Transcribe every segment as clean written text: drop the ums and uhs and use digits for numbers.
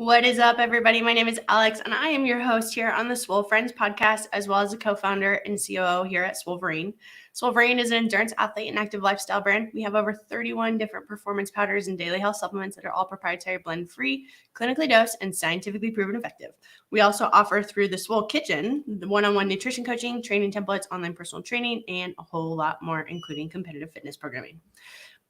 What is up, everybody? My name is Alex, and I am your host here on the Swole Friends podcast, as well as a co-founder and COO here at Swolverine. Swolverine is an endurance athlete and active lifestyle brand. We have over 31 different performance powders and daily health supplements that are all proprietary, blend-free, clinically dosed, and scientifically proven effective. We also offer through the Swole Kitchen the one-on-one nutrition coaching, training templates, online personal training, and a whole lot more, including competitive fitness programming.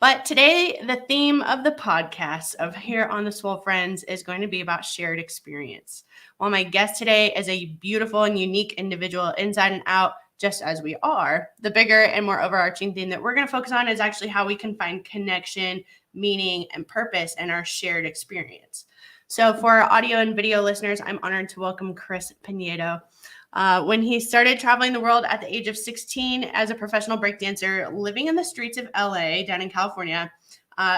But today, the theme of the podcast of here on the Swole Friends is going to be about shared experience. While my guest today is a beautiful and unique individual inside and out, just as we are, the bigger and more overarching theme that we're going to focus on is actually how we can find connection, meaning, and purpose in our shared experience. So for our audio and video listeners, I'm honored to welcome Chris Piñedo. When he started traveling the world at the age of 16 as a professional breakdancer, living in the streets of LA down in California,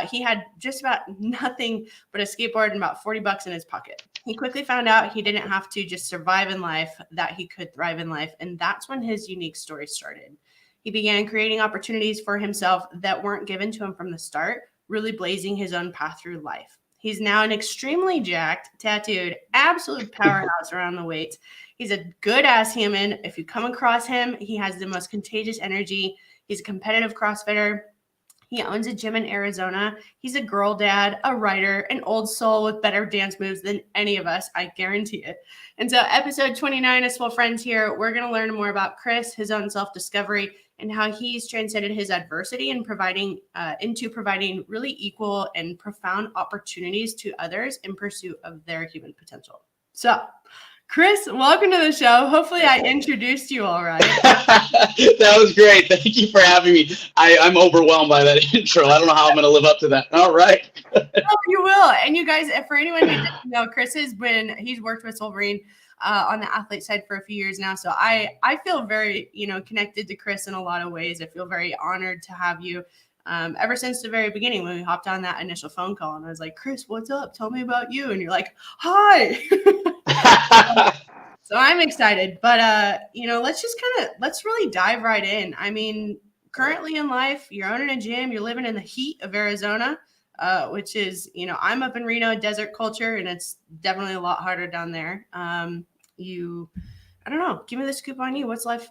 he had just about nothing but a skateboard and about $40 in his pocket. He quickly found out he didn't have to just survive in life, that he could thrive in life. And that's when his unique story started. He began creating opportunities for himself that weren't given to him from the start, really blazing his own path through life. He's now an extremely jacked, tattooed, absolute powerhouse around the weights. He's a good-ass human. If you come across him, he has the most contagious energy. He's a competitive CrossFitter. He owns a gym in Arizona. He's a girl dad, a writer, an old soul with better dance moves than any of us, I guarantee it. And so episode 29 of Swole Friends here, we're going to learn more about Chris, his own self-discovery, and how he's transcended his adversity and providing really equal and profound opportunities to others in pursuit of their human potential. So, Chris, welcome to the show. Hopefully I introduced you all right. That was great. Thank you for having me. I'm overwhelmed by that intro. I don't know how I'm going to live up to that. All right. Oh, you will. And you guys, for anyone who doesn't know, Chris he's worked with Swolverine on the athlete side for a few years now. So I feel very, connected to Chris in a lot of ways. I feel very honored to have you. Ever since the very beginning when we hopped on that initial phone call and I was like, Chris, what's up? Tell me about you. And you're like, hi. So I'm excited, but let's really dive right in. I mean, currently in life, you're owning a gym, you're living in the heat of Arizona, which is, I'm up in Reno, desert culture, and it's definitely a lot harder down there. I don't know, give me the scoop on you. What's life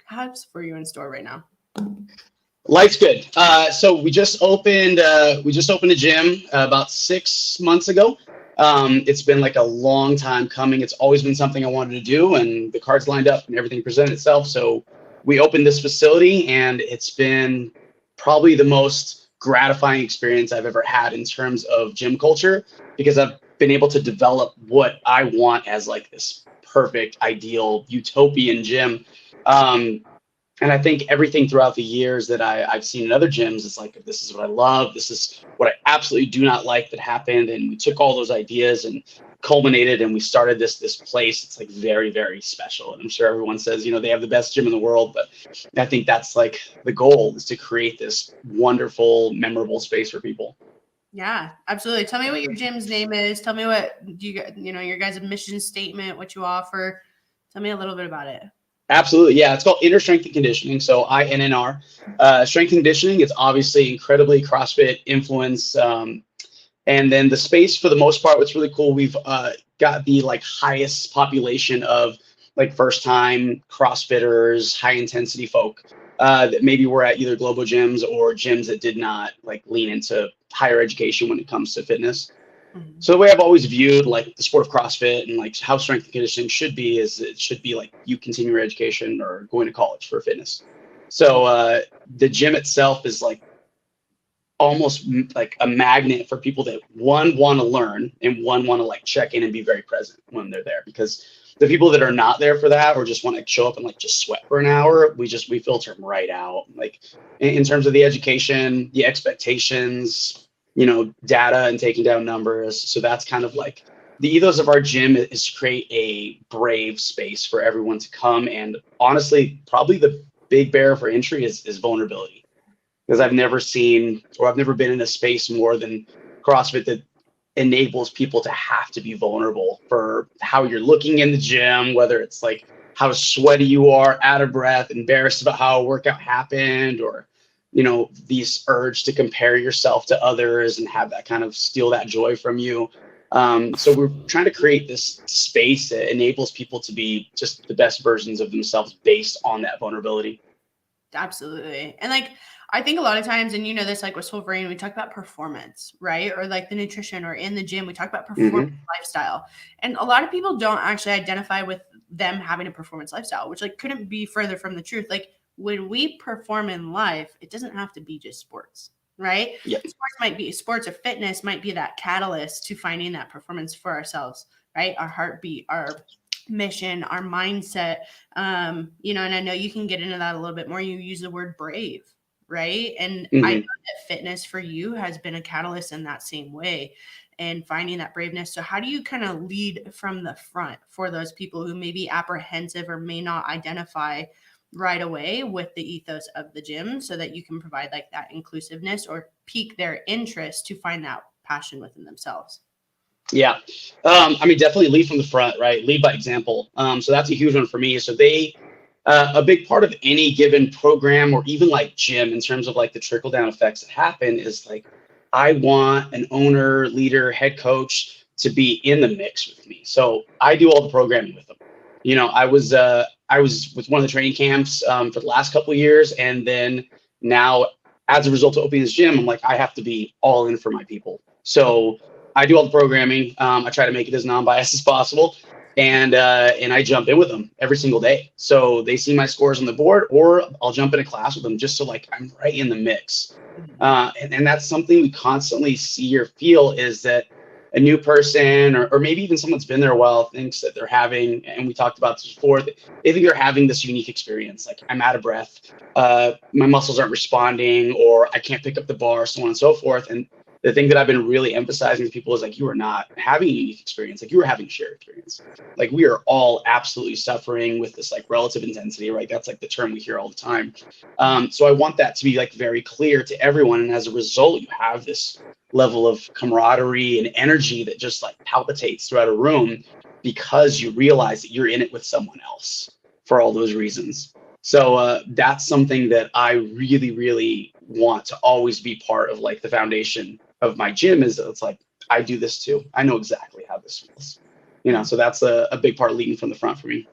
has for you in store right now? Life's good. So we just opened a gym about 6 months ago. It's been like a long time coming. It's always been something I wanted to do, and the cards lined up and everything presented itself. So we opened this facility, and it's been probably the most gratifying experience I've ever had in terms of gym culture, because I've been able to develop what I want as like this perfect, ideal, utopian gym. And I think everything throughout the years that I've seen in other gyms, it's like, this is what I love. This is what I absolutely do not like that happened. And we took all those ideas and culminated, and we started this place. It's like very, very special. And I'm sure everyone says, they have the best gym in the world, but I think that's like the goal, is to create this wonderful, memorable space for people. Yeah, absolutely. Tell me what your gym's name is. Tell me what your guys' mission statement, what you offer. Tell me a little bit about it. Absolutely. Yeah. It's called Inner Strength and Conditioning. So INNR. Strength and conditioning, it's obviously incredibly CrossFit influence. And then the space, for the most part, what's really cool, we've got the like highest population of like first time CrossFitters, high intensity folk that maybe were at either Globo gyms or gyms that did not like lean into higher education when it comes to fitness. So the way I've always viewed like the sport of CrossFit and like how strength and conditioning should be is it should be like you continue your education or going to college for fitness. So the gym itself is like almost like a magnet for people that want to learn and want to like check in and be very present when they're there, because the people that are not there for that or just want to show up and like just sweat for an hour, we filter them right out. Like in terms of the education, the expectations, data and taking down numbers. So that's kind of like the ethos of our gym, is to create a brave space for everyone to come. And honestly, probably the big barrier for entry is vulnerability, because I've never been in a space more than CrossFit that enables people to have to be vulnerable for how you're looking in the gym, whether it's like how sweaty you are, out of breath, embarrassed about how a workout happened, or these urge to compare yourself to others and have that kind of steal that joy from you. So we're trying to create this space that enables people to be just the best versions of themselves based on that vulnerability. Absolutely. And like, I think a lot of times, and you know this, like with Swolverine, we talk about performance, right? Or like the nutrition, or in the gym, we talk about performance lifestyle. And a lot of people don't actually identify with them having a performance lifestyle, which like couldn't be further from the truth. Like when we perform in life, it doesn't have to be just sports, right? Yep. Sports or fitness might be that catalyst to finding that performance for ourselves, right? Our heartbeat, our mission, our mindset. You know, and I know you can get into that a little bit more. You use the word brave, right? And I know that fitness for you has been a catalyst in that same way, and finding that braveness. So how do you kind of lead from the front for those people who may be apprehensive or may not identify right away with the ethos of the gym, so that you can provide like that inclusiveness or pique their interest to find that passion within themselves? Yeah. I mean, definitely lead from the front, right? Lead by example. So that's a huge one for me. So a big part of any given program, or even like gym, in terms of like the trickle down effects that happen, is like, I want an owner, leader, head coach to be in the mix with me. So I do all the programming with them. You know, I was with one of the training camps for the last couple of years. And then now, as a result of opening this gym, I'm like, I have to be all in for my people. So I do all the programming. I try to make it as non-biased as possible, and I jump in with them every single day. So they see my scores on the board, or I'll jump in a class with them just so like I'm right in the mix. And that's something we constantly see or feel, is that a new person, or maybe even someone that's been there a while, thinks that they're having, and we talked about this before, they think they're having this unique experience. Like, I'm out of breath, my muscles aren't responding, or I can't pick up the bar, so on and so forth. And the thing that I've been really emphasizing to people is like, you are not having a unique experience. Like, you are having a shared experience. Like, we are all absolutely suffering with this like relative intensity, right? That's like the term we hear all the time. So I want that to be like very clear to everyone. And as a result, you have this level of camaraderie and energy that just like palpitates throughout a room, because you realize that you're in it with someone else for all those reasons. So that's something that I really, really want to always be part of, like the foundation of my gym, is that it's like, I do this too. I know exactly how this feels, you know, so that's a big part of leading from the front for me.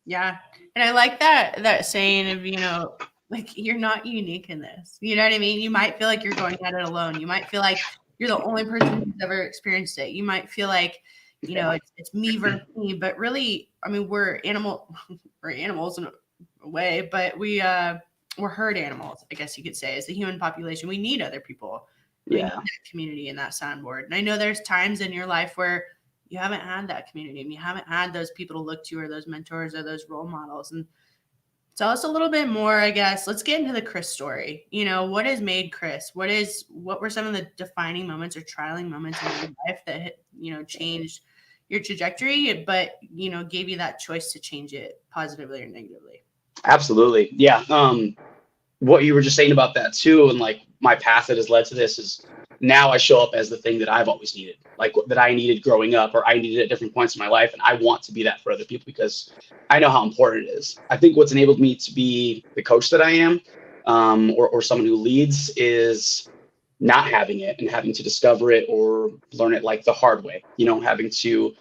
Yeah. And I like that saying of, you know, like, you're not unique in this. You know what I mean? You might feel like you're going at it alone. You might feel like you're the only person who's ever experienced it. You might feel like, you know, it's me versus me, but really, I mean, we're animals in a way, but we're herd animals, I guess you could say, as the human population. We need other people. We need that community and that soundboard. And I know there's times in your life where you haven't had that community, and you haven't had those people to look to, or those mentors, or those role models. And tell us a little bit more, I guess. Let's get into the Chris story. You know, what has made Chris? What were some of the defining moments or trialing moments in your life that, you know, changed your trajectory, but, you know, gave you that choice to change it positively or negatively? Absolutely. Yeah. What you were just saying about that too, and like my path that has led to this, is now I show up as the thing that I've always needed, like that I needed growing up, or I needed at different points in my life. And I want to be that for other people, because I know how important it is. I think what's enabled me to be the coach that I am, or someone who leads, is not having it and having to discover it or learn it like the hard way, you know, having to,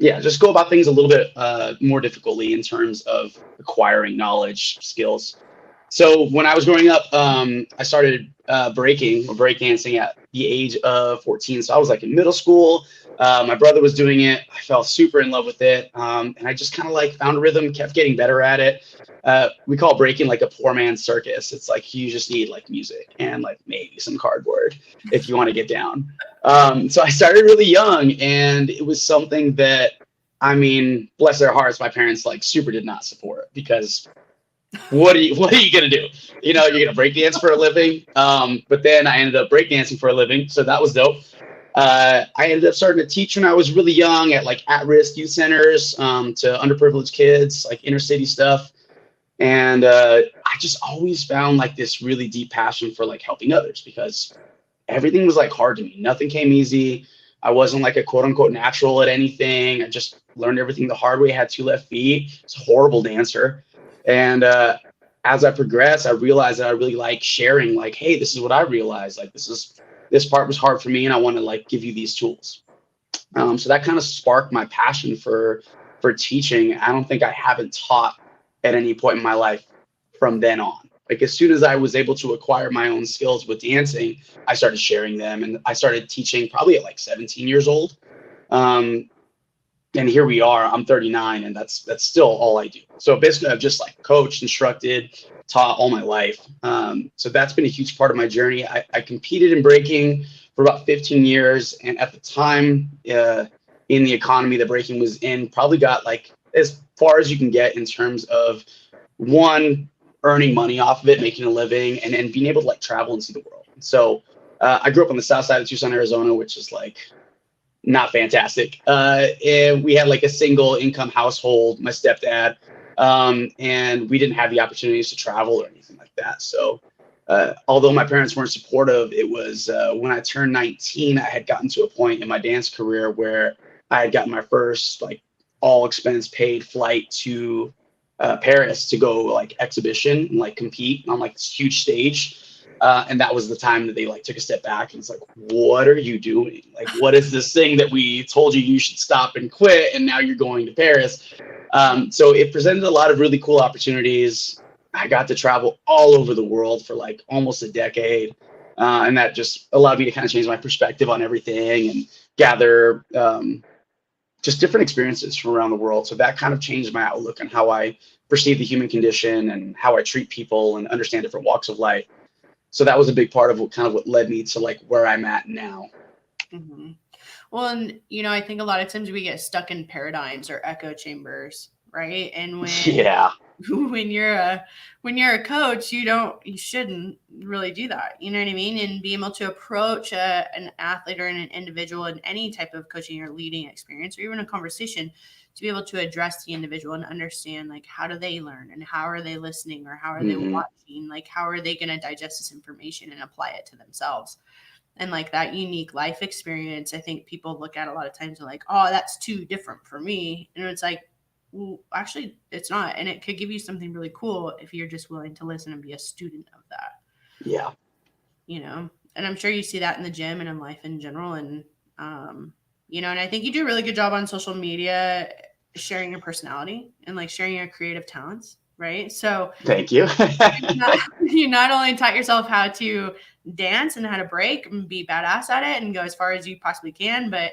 just go about things a little bit more difficultly in terms of acquiring knowledge, skills. So when I was growing up, I started breakdancing at the age of 14. So I was like in middle school. My brother was doing it. I fell super in love with it. And I just kind of like found a rhythm, kept getting better at it. We call breaking like a poor man's circus. It's like, you just need like music and like maybe some cardboard if you want to get down. So I started really young, and it was something that, I mean, bless their hearts, my parents like super did not support, because what are you gonna do? You know, you're gonna breakdance for a living. But then I ended up breakdancing for a living, so that was dope. I ended up starting to teach when I was really young at like at-risk youth centers, to underprivileged kids, like inner city stuff. And I just always found like this really deep passion for like helping others, because everything was like hard to me. Nothing came easy. I wasn't like a quote unquote natural at anything. I just learned everything the hard way. I had 2 left feet. It's a horrible dancer. And as I progressed, I realized that I really like sharing, like, hey, this is what I realized. Like, this part was hard for me, and I want to like give you these tools. So that kind of sparked my passion for teaching. I don't think I haven't taught at any point in my life from then on. Like as soon as I was able to acquire my own skills with dancing, I started sharing them, and I started teaching probably at like 17 years old. Um, and here we are. I'm 39, and that's still all I do. So basically, I've just like coached, instructed, taught all my life. So that's been a huge part of my journey. I competed in breaking for about 15 years, and at the time, in the economy that breaking was in, probably got like as far as you can get in terms of one, earning money off of it, making a living, and then being able to like travel and see the world. So I grew up on the south side of Tucson, Arizona, which is like not fantastic. And we had like a single income household, my stepdad, and we didn't have the opportunities to travel or anything like that. So although my parents weren't supportive, it was when I turned 19, I had gotten to a point in my dance career where I had gotten my first like all expense paid flight to Paris to go like exhibition and like compete on like this huge stage. And that was the time that they like took a step back and it's like, what are you doing? Like, what is this thing that we told you should stop and quit? And now you're going to Paris. So it presented a lot of really cool opportunities. I got to travel all over the world for like almost a decade. And that just allowed me to kind of change my perspective on everything and gather just different experiences from around the world. So that kind of changed my outlook on how I perceive the human condition and how I treat people and understand different walks of life. So that was a big part of what led me to like where I'm at now. Mm-hmm. Well, and I think a lot of times we get stuck in paradigms or echo chambers, right? And when you're a coach, you shouldn't really do that. You know what I mean? And be able to approach an athlete or an individual in any type of coaching or leading experience or even a conversation to be able to address the individual and understand like how do they learn and how are they listening or how are they watching, like how are they going to digest this information and apply it to themselves. And like that unique life experience, I think people look at a lot of times and like, oh, that's too different for me. And it's like, well, actually it's not. And it could give you something really cool if you're just willing to listen and be a student of that. Yeah. And I'm sure you see that in the gym and in life in general. And, and I think you do a really good job on social media, sharing your personality and like sharing your creative talents. Right. So thank you. You not only taught yourself how to dance and how to break and be badass at it and go as far as you possibly can, but,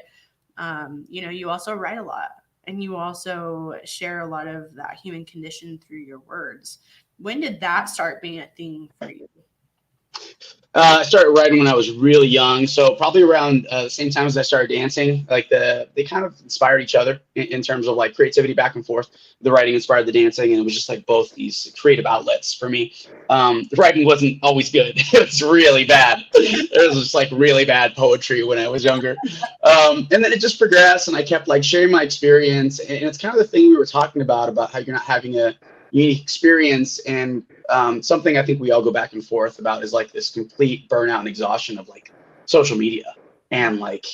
you also write a lot and you also share a lot of that human condition through your words. When did that start being a thing for you? I started writing when I was really young, so probably around the same time as I started dancing. Like they kind of inspired each other in terms of like creativity back and forth. The writing inspired the dancing, and it was just like both these creative outlets for me. The writing wasn't always good; it was really bad. There was just like really bad poetry when I was younger, and then it just progressed, and I kept like sharing my experience. And it's kind of the thing we were talking about how you're not having a unique experience, and something I think we all go back and forth about is like this complete burnout and exhaustion of like social media and like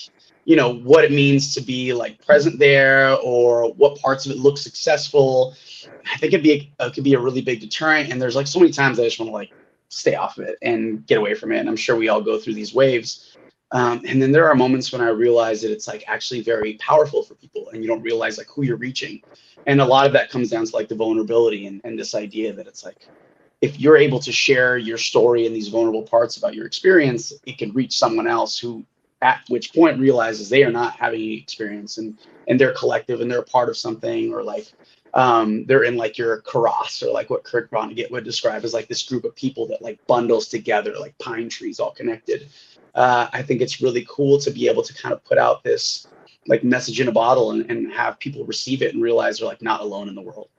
what it means to be like present there or what parts of it look successful. I think it could be a really big deterrent, and there's like so many times I just want to like stay off of it and get away from it, and I'm sure we all go through these waves. And then there are moments when I realize that it's like actually very powerful for people and you don't realize like who you're reaching. And a lot of that comes down to like the vulnerability and this idea that it's like, if you're able to share your story and these vulnerable parts about your experience, it can reach someone else who at which point realizes they are not having any experience and they're collective and they're a part of something, or like they're in like your karas, or like what Kurt Vonnegut would describe as like this group of people that like bundles together like pine trees all connected. I think it's really cool to be able to kind of put out this like message in a bottle and have people receive it and realize they're like not alone in the world,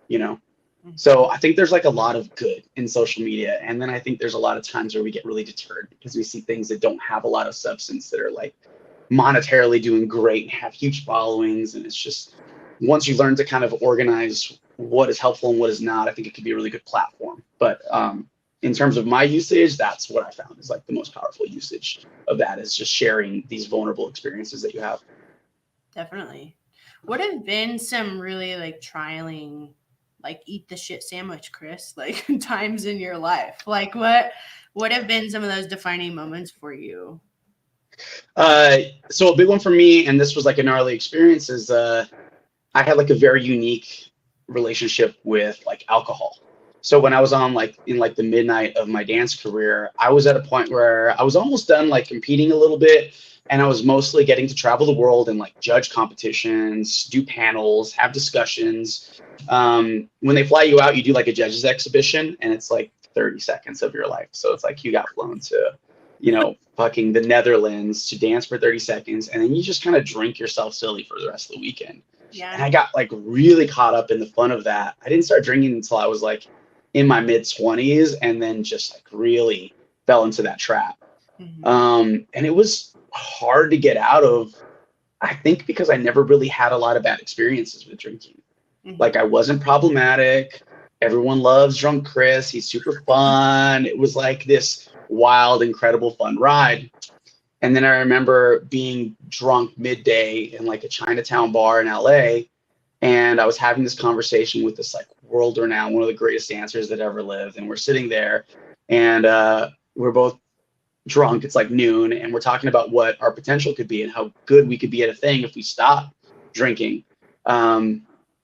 So I think there's like a lot of good in social media. And then I think there's a lot of times where we get really deterred because we see things that don't have a lot of substance that are like monetarily doing great and have huge followings. And it's just, once you learn to kind of organize what is helpful and what is not, I think it could be a really good platform. But in terms of my usage, that's what I found is like the most powerful usage of that is just sharing these vulnerable experiences that you have. Definitely. What have been some really like trialing, like eat the shit sandwich, Chris, like times in your life? Like what have been some of those defining moments for you? So a big one for me, and this was like a gnarly experience, is I had like a very unique relationship with like alcohol. So when I was on like in like the midnight of my dance career, I was at a point where I was almost done like competing a little bit, and I was mostly getting to travel the world and like judge competitions, do panels, have discussions. When they fly you out, you do like a judges exhibition, and it's like 30 seconds of your life. So it's like you got flown to, fucking the Netherlands to dance for 30 seconds, and then you just kind of drink yourself silly for the rest of the weekend. Yeah. And I got like really caught up in the fun of that. I didn't start drinking until I was like in my mid 20s, and then just like really fell into that trap. And it was hard to get out of, I think, because I never really had a lot of bad experiences with drinking. Like I wasn't problematic. Everyone loves drunk Chris. He's super fun. It was like this wild, incredible, fun ride. And then I remember being drunk midday in like a Chinatown bar in LA. And I was having this conversation with this like world renowned, one of the greatest dancers that ever lived. And we're sitting there, and we're both drunk. It's like noon, and we're talking about what our potential could be and how good we could be at a thing if we stopped drinking.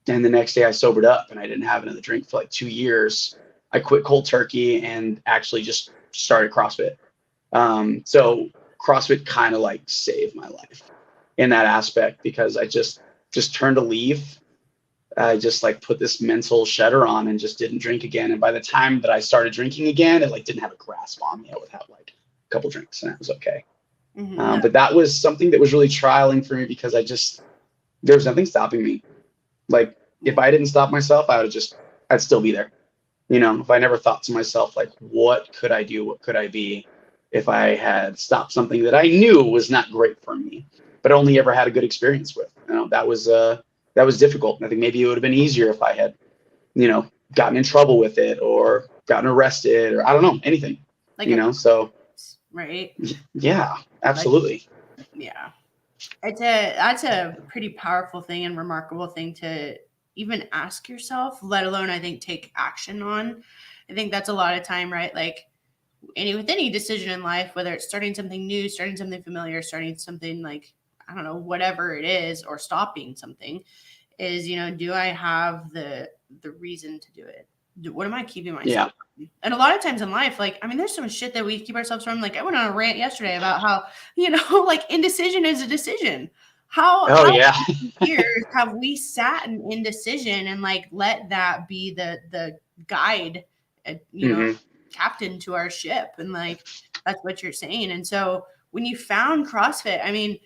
And the next day I sobered up, and I didn't have another drink for like 2 years. I quit cold turkey and actually just started CrossFit. So CrossFit kind of like saved my life in that aspect, because I just turned a leaf. I just like put this mental shutter on and just didn't drink again. And by the time that I started drinking again, it like didn't have a grasp on me. I would have like a couple drinks and that was okay. But that was something that was really trialing for me, because there was nothing stopping me. Like if I didn't stop myself, I'd still be there. If I never thought to myself, like, what could I do? What could I be if I had stopped something that I knew was not great for me, but only ever had a good experience with? That was difficult. I think maybe it would have been easier if I had, gotten in trouble with it or gotten arrested or I don't know, anything, like so. Right. Yeah, absolutely. Like, yeah. That's a pretty powerful thing and remarkable thing to even ask yourself, let alone I think take action on. I think that's a lot of time, right? Like with any decision in life, whether it's starting something new, starting something familiar, starting something like, I don't know, whatever it is, or stopping something, is, do I have the reason to do it? What am I keeping myself from? And a lot of times in life, like, I mean, there's some shit that we keep ourselves from. Like I went on a rant yesterday about how, like indecision is a decision. How years have we sat in indecision and like let that be the guide, captain to our ship? And like, that's what you're saying. And so when you found CrossFit, I mean,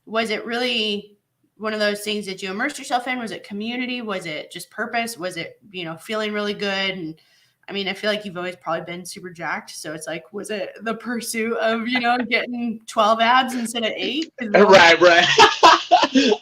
was it really one of those things that you immersed yourself in? Was it community? Was it just purpose? Was it, feeling really good? And I mean, I feel like you've always probably been super jacked. So it's like, was it the pursuit of, getting 12 abs instead of 8? Right.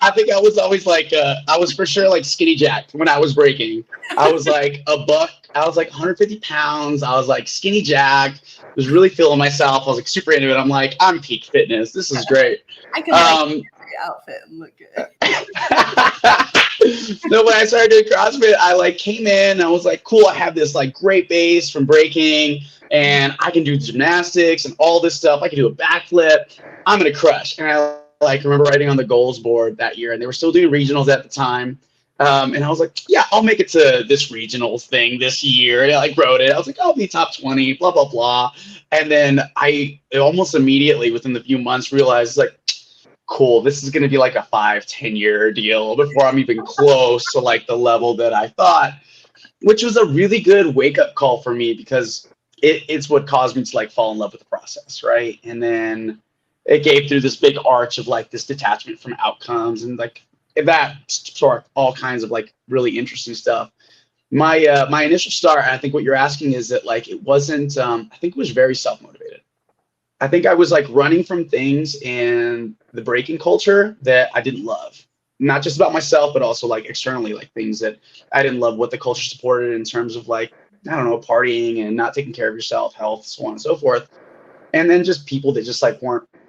I think I was always like, I was for sure like skinny jacked when I was breaking. I was like a buck. I was like 150 pounds. I was like skinny jacked. Was really feeling myself. I was like super into it. I'm like, I'm peak fitness. This is great. I can like outfit and look good. No, when I started doing CrossFit, I like came in. I was like, cool. I have this like great base from breaking, and I can do gymnastics and all this stuff. I can do a backflip. I'm gonna crush. And I like remember writing on the goals board that year, and they were still doing regionals at the time. And I was like, yeah, I'll make it to this regionals thing this year. And I like wrote it. I was like, I'll be top 20, blah, blah, blah. And then I almost immediately within the few months realized like, cool, this is going to be like a 5-10 year deal before I'm even close to like the level that I thought, which was a really good wake up call for me, because it's what caused me to like fall in love with the process. Right. And then it gave through this big arch of like this detachment from outcomes, and like that sort of all kinds of like really interesting stuff. My my initial start, I think what you're asking is that like it wasn't I think it was very self-motivated. I think I was like running from things in the breaking culture that I didn't love, not just about myself, but also like externally, like things that I didn't love what the culture supported in terms of like, I don't know, partying and not taking care of yourself, health, so on and so forth. And then just people that just like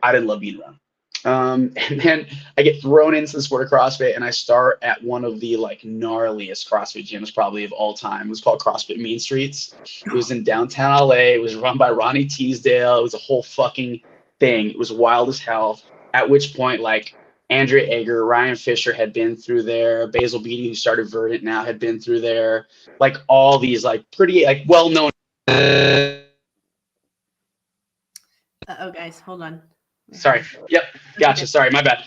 I didn't love being around. And then I get thrown into the sport of CrossFit, and I start at one of the like gnarliest CrossFit gyms probably of all time. It was called CrossFit Mean Streets. It was in downtown LA. It was run by Ronnie Teasdale. It was a whole fucking thing. It was wild as hell. At which point, like Andrea Egger, Ryan Fisher had been through there. Basil Beatty, who started Verdant now, had been through there. Like all these like pretty like well-known. Oh, guys, hold on. Sorry. Yep. Gotcha. Sorry. My bad.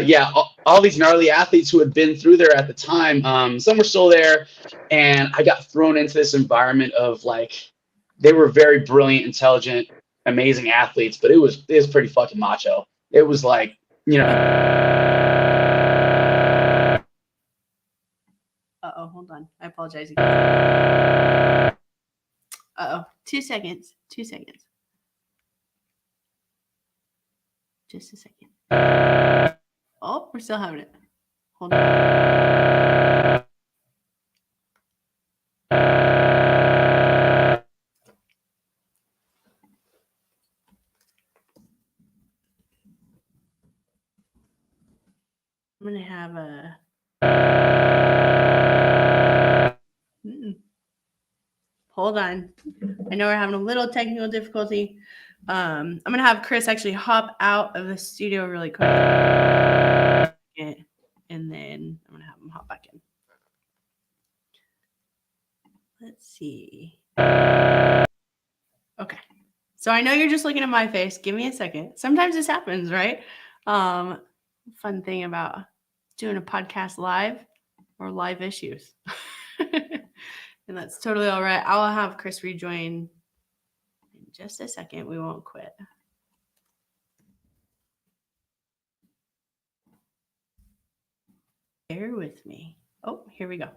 Yeah. All these gnarly athletes who had been through there at the time, some were still there. And I got thrown into this environment of like, they were very brilliant, intelligent, amazing athletes, but it was pretty fucking macho. It was like, you know. Uh-oh, hold on. I apologize again. Uh-oh. 2 seconds. 2 seconds. Just a second. Oh, we're still having it. Hold on. I'm going to have a... Hold on. I know we're having a little technical difficulty. I'm going to have Chris actually hop out of the studio really quick. And then I'm going to have him hop back in. Let's see. Okay. So I know you're just looking at my face. Give me a second. Sometimes this happens, right? Fun thing about doing a podcast live or live issues. And that's totally all right. I'll have Chris rejoin in just a second. We won't quit. Bear with me. Oh, here we go.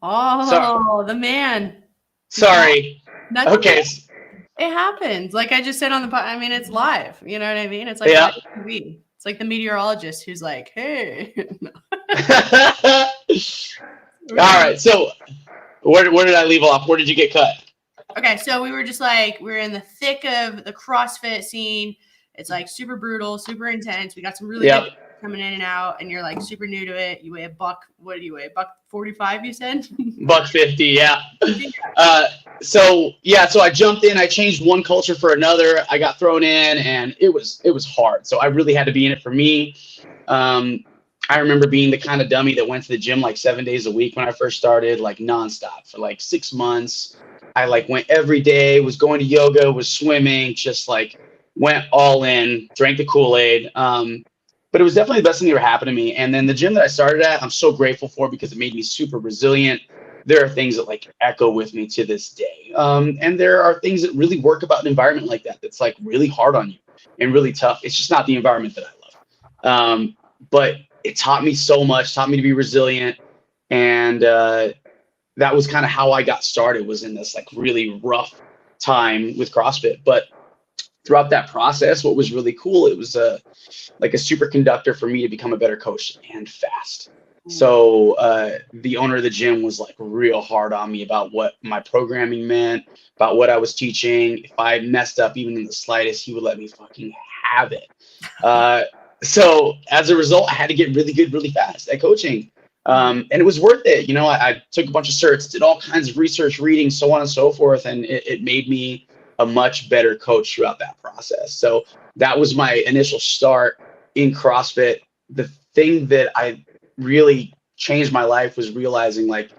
Oh, sorry. The man. Sorry. Okay. It happens. Like I just said on the pod, I mean, it's live. You know what I mean? It's like TV. It's like the meteorologist who's like, hey. All right. So where did I leave off? Where did you get cut? Okay. So we were just like, we're in the thick of the CrossFit scene. It's like super brutal, super intense. We got some really good coming in and out, and you're like super new to it. You weigh a buck. What do you weigh? $145, you said? $150, yeah. So I jumped in. I changed one culture for another. I got thrown in, and it was hard. So I really had to be in it for me. I remember being the kind of dummy that went to the gym like 7 days a week when I first started, like nonstop for like 6 months. I like went every day, was going to yoga, was swimming, just like went all in, drank the Kool-Aid. But it was definitely the best thing that ever happened to me. And then the gym that I started at, I'm so grateful for because it made me super resilient. There are things that like echo with me to this day. And there are things that really work about an environment like that that's like really hard on you and really tough. It's just not the environment that I love. But it taught me so much, taught me to be resilient. And that was kind of how I got started, was in this like really rough time with CrossFit. But throughout that process, what was really cool, it was like a superconductor for me to become a better coach and fast. So the owner of the gym was like real hard on me about what my programming meant, about what I was teaching. If I messed up even in the slightest, he would let me fucking have it. So as a result, I had to get really good really fast at coaching. And it was worth it. You know, I took a bunch of certs, did all kinds of research, reading, so on and so forth. And it made me a much better coach throughout that process. So that was my initial start in CrossFit. The thing that I really changed my life was realizing like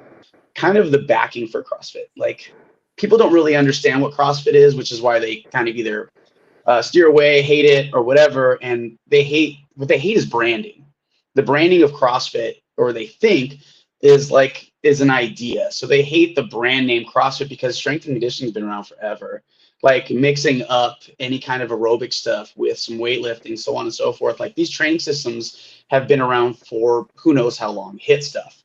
kind of the backing for CrossFit. Like people don't really understand what CrossFit is, which is why they kind of either steer away, hate it, or whatever. And what they hate is branding. The branding of CrossFit, or they think is an idea. So they hate the brand name CrossFit because strength and conditioning has been around forever. Like mixing up any kind of aerobic stuff with some weightlifting, so on and so forth. Like these training systems have been around for who knows how long, HIIT stuff.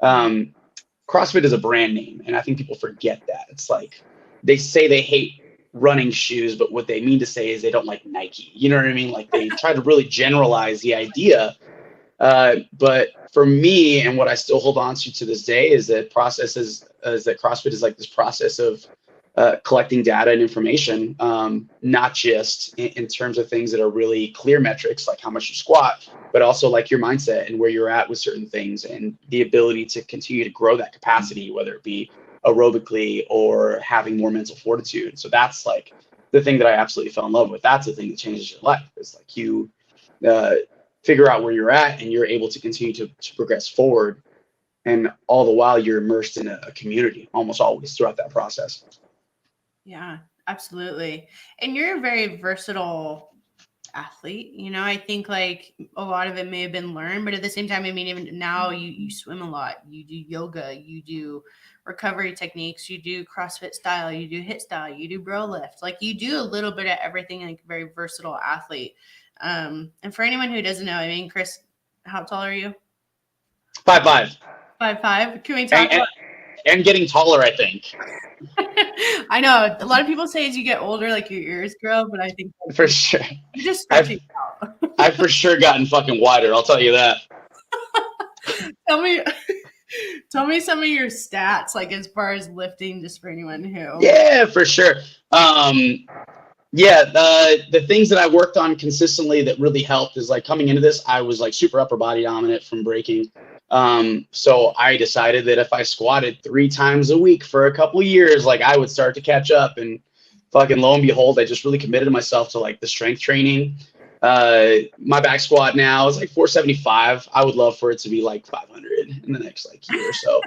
CrossFit is a brand name, and I think people forget that. It's like they say they hate running shoes, but what they mean to say is they don't like Nike. You know what I mean? Like they try to really generalize the idea. But for me, and what I still hold on to this day, is that that CrossFit is like this process of collecting data and information, not just in terms of things that are really clear metrics, like how much you squat, but also like your mindset and where you're at with certain things and the ability to continue to grow that capacity, whether it be aerobically or having more mental fortitude. So that's like the thing that I absolutely fell in love with. That's the thing that changes your life. It's like you figure out where you're at and you're able to continue to progress forward. And all the while you're immersed in a community almost always throughout that process. Yeah, absolutely. And you're a very versatile athlete. You know, I think like a lot of it may have been learned, but at the same time, I mean, even now you swim a lot, you do yoga, you do recovery techniques, you do CrossFit style, you do HIIT style, you do bro lift. Like you do a little bit of everything, like a very versatile athlete. And for anyone who doesn't know, I mean, Chris, how tall are you? 5'5". 5'5". Can we talk about? And getting taller, I think. I know a lot of people say as you get older, like your ears grow, but I think like, for sure. you're just stretching out. I've for sure gotten fucking wider. I'll tell you that. Tell me some of your stats, like as far as lifting, just for anyone who. Yeah, for sure. Yeah, the things that I worked on consistently that really helped is like coming into this, I was like super upper body dominant from breaking. So I decided that if I squatted 3 times a week for a couple of years, like I would start to catch up, and fucking lo and behold, I just really committed to myself to like the strength training. My back squat now is like 475. I would love for it to be like 500 in the next like year or so.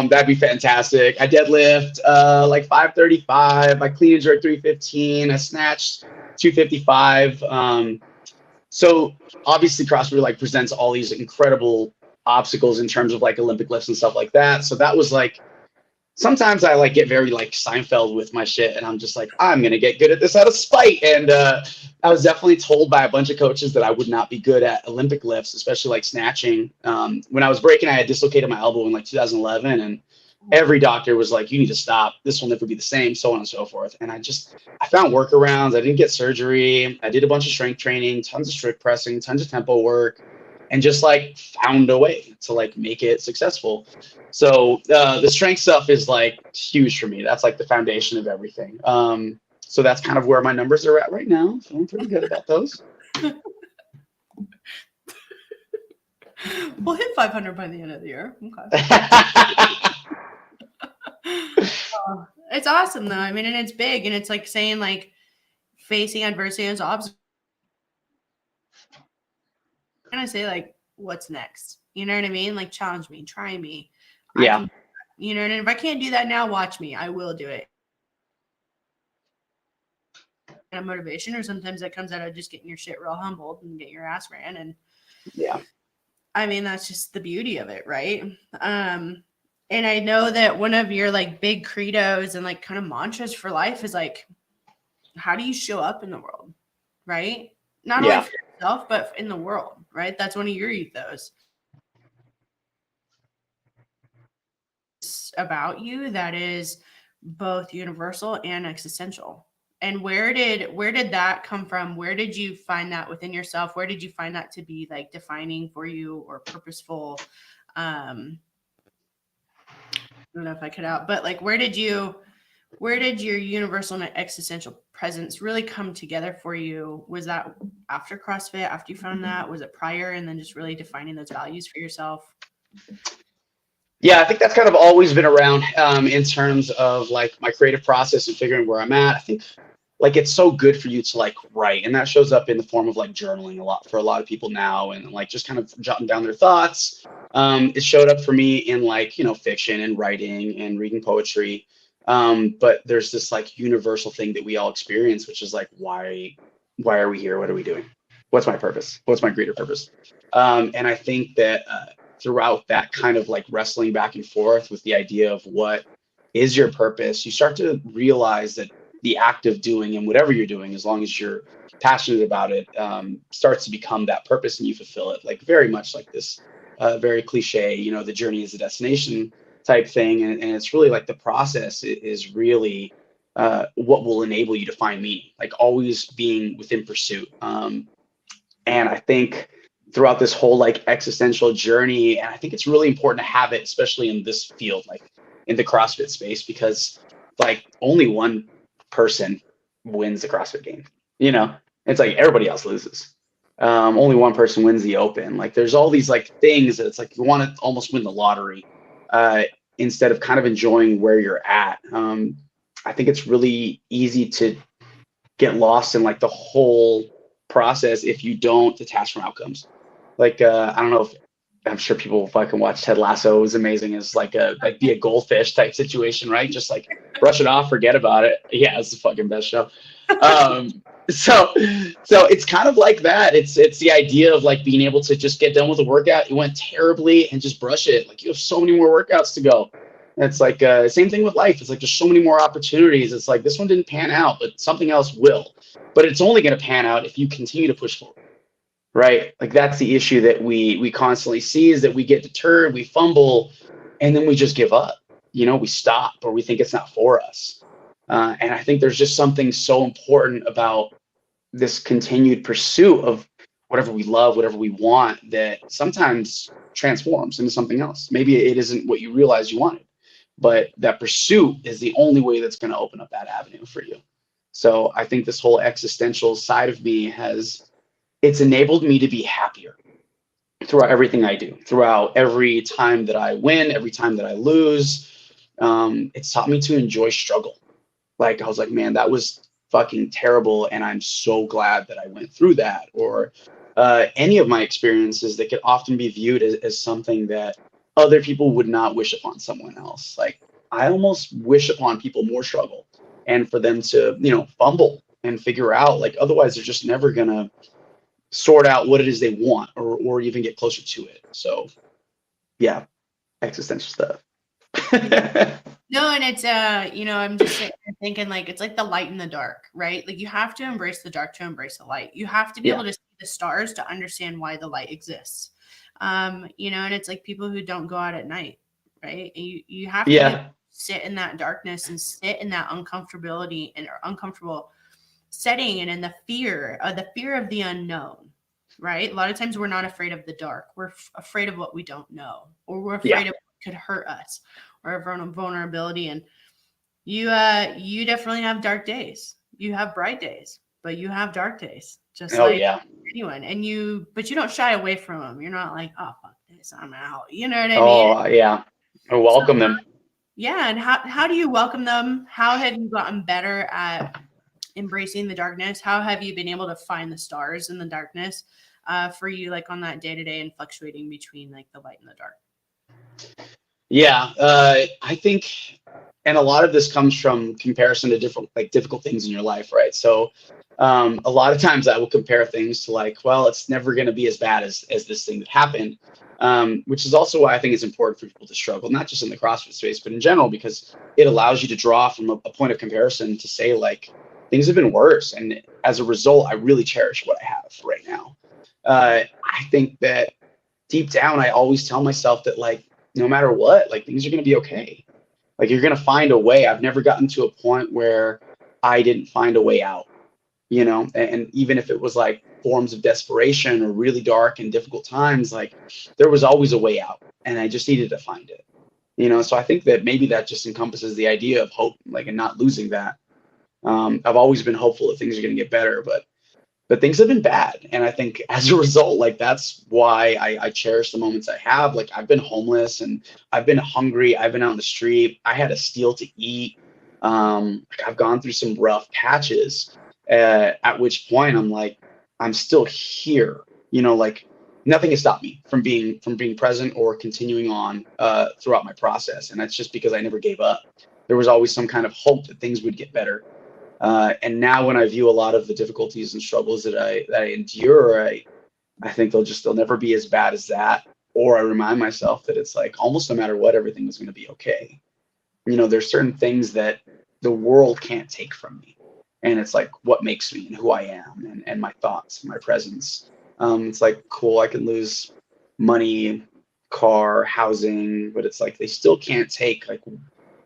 That'd be fantastic. I deadlift like 535. I clean and jerk 315. I snatched 255. So obviously CrossFit like presents all these incredible obstacles in terms of like Olympic lifts and stuff like that. So that was like, sometimes I like get very like Seinfeld with my shit, and I'm just like, I'm gonna get good at this out of spite. And I was definitely told by a bunch of coaches that I would not be good at Olympic lifts, especially like snatching. When I was breaking, I had dislocated my elbow in like 2011, and every doctor was like, you need to stop. This will never be the same, so on and so forth. And I found workarounds. I didn't get surgery. I did a bunch of strength training, tons of strict pressing, tons of tempo work, and just like found a way to like make it successful. So the strength stuff is like huge for me. That's like the foundation of everything. So that's kind of where my numbers are at right now. Feeling pretty good about those. We'll hit 500 by the end of the year. Okay. It's awesome though. I mean, and it's big, and it's like saying like facing adversity as obstacles. And I say like, what's next? You know what I mean? Like challenge me, try me. Yeah. You know, and if I can't do that now, watch me. I will do it. And motivation, or sometimes that comes out of just getting your shit real humbled and get your ass ran. And yeah, I mean, that's just the beauty of it, right? And I know that one of your like big credos and like kind of mantras for life is like, how do you show up in the world, right? Not only for yourself, but in the world, right? That's one of your ethos. It's about you that is both universal and existential. And where did that come from? Where did you find that within yourself? Where did you find that to be like defining for you or purposeful? I don't know if I cut out, but like where did your universal and existential presence really come together for you? Was that after CrossFit, after you found that? Was it prior, and then just really defining those values for yourself? Yeah, I think that's kind of always been around in terms of like my creative process and figuring where I'm at. I think like it's so good for you to like write, and that shows up in the form of like journaling a lot for a lot of people now, and like just kind of jotting down their thoughts. It showed up for me in like, you know, fiction and writing and reading poetry. But there's this like universal thing that we all experience, which is like, why are we here? What are we doing? What's my purpose? What's my greater purpose? And I think that throughout that kind of like wrestling back and forth with the idea of what is your purpose, you start to realize that the act of doing and whatever you're doing, as long as you're passionate about it, starts to become that purpose, and you fulfill it. Like very much like this very cliche, you know, the journey is the destination type thing. And it's really like the process is really what will enable you to find meaning, like always being within pursuit. And I think throughout this whole like existential journey, and I think it's really important to have it, especially in this field, like in the CrossFit space, because like only one person wins the CrossFit game. You know, it's like everybody else loses. Only one person wins the open. Like there's all these like things that it's like you want to almost win the lottery instead of kind of enjoying where you're at. I think it's really easy to get lost in like the whole process if you don't detach from outcomes. Like, I don't know if I'm sure people fucking watch Ted Lasso. It was amazing. It's like be a goldfish type situation, right? Just like brush it off, forget about it. Yeah, it's the fucking best show. So it's kind of like that. It's the idea of like being able to just get done with a workout. It went terribly and just brush it. Like you have so many more workouts to go. And it's like same thing with life. It's like there's so many more opportunities. It's like this one didn't pan out, but something else will. But it's only going to pan out if you continue to push forward. Right? Like that's the issue that we constantly see, is that we get deterred, we fumble, and then we just give up. We stop, or we think it's not for us. And I think there's just something so important about this continued pursuit of whatever we love, whatever we want, that sometimes transforms into something else. Maybe it isn't what you realize you wanted, but that pursuit is the only way that's going to open up that avenue for you. So I think this whole existential side of me it's enabled me to be happier throughout everything I do, throughout every time that I win, every time that I lose. It's taught me to enjoy struggle. Like I was like, man, that was fucking terrible, and I'm so glad that I went through that. Or any of my experiences that could often be viewed as something that other people would not wish upon someone else. Like I almost wish upon people more struggle, and for them to fumble and figure out, like otherwise they're just never gonna sort out what it is they want, or even get closer to it. So yeah, existential stuff. No, and it's I'm just sitting there thinking like it's like the light in the dark, right? Like you have to embrace the dark to embrace the light. You have to be able to see the stars to understand why the light exists. And it's like people who don't go out at night, right? You have to sit in that darkness and sit in that uncomfortability and uncomfortable setting, and in the fear of the unknown, right? A lot of times we're not afraid of the dark. We're afraid of what we don't know, or we're afraid of what could hurt us, or a vulnerability. And you definitely have dark days. You have bright days, but you have dark days, just anyone. But you don't shy away from them. You're not like, oh fuck this, I'm out. You know what I mean? Oh yeah, I welcome them. Yeah, and how do you welcome them? How have you gotten better at embracing the darkness? How have you been able to find the stars in the darkness for you, like on that day-to-day and fluctuating between like the light and the dark? Yeah, I think, and a lot of this comes from comparison to different difficult things in your life, right? So a lot of times I will compare things to like, well, it's never going to be as bad as this thing that happened, which is also why I think it's important for people to struggle, not just in the CrossFit space, but in general, because it allows you to draw from a point of comparison to say like, things have been worse, and as a result, I really cherish what I have right now. I think that deep down, I always tell myself that like, no matter what, like things are going to be okay. Like you're going to find a way. I've never gotten to a point where I didn't find a way out, and even if it was like forms of desperation or really dark and difficult times, like there was always a way out, and I just needed to find it, So I think that maybe that just encompasses the idea of hope, like, and not losing that. I've always been hopeful that things are going to get better, but things have been bad. And I think as a result, like that's why I cherish the moments I have. Like I've been homeless, and I've been hungry. I've been out on the street. I had to steal to eat. I've gone through some rough patches, at which point I'm like, I'm still here, like nothing has stopped me from being present or continuing on throughout my process. And that's just because I never gave up. There was always some kind of hope that things would get better. And now when I view a lot of the difficulties and struggles that I endure, I think they'll never be as bad as that. Or I remind myself that it's like almost no matter what, everything is going to be okay. There's certain things that the world can't take from me. And it's like what makes me and who I am, and my thoughts and my presence. It's like, cool, I can lose money, car, housing, but it's like they still can't take, like,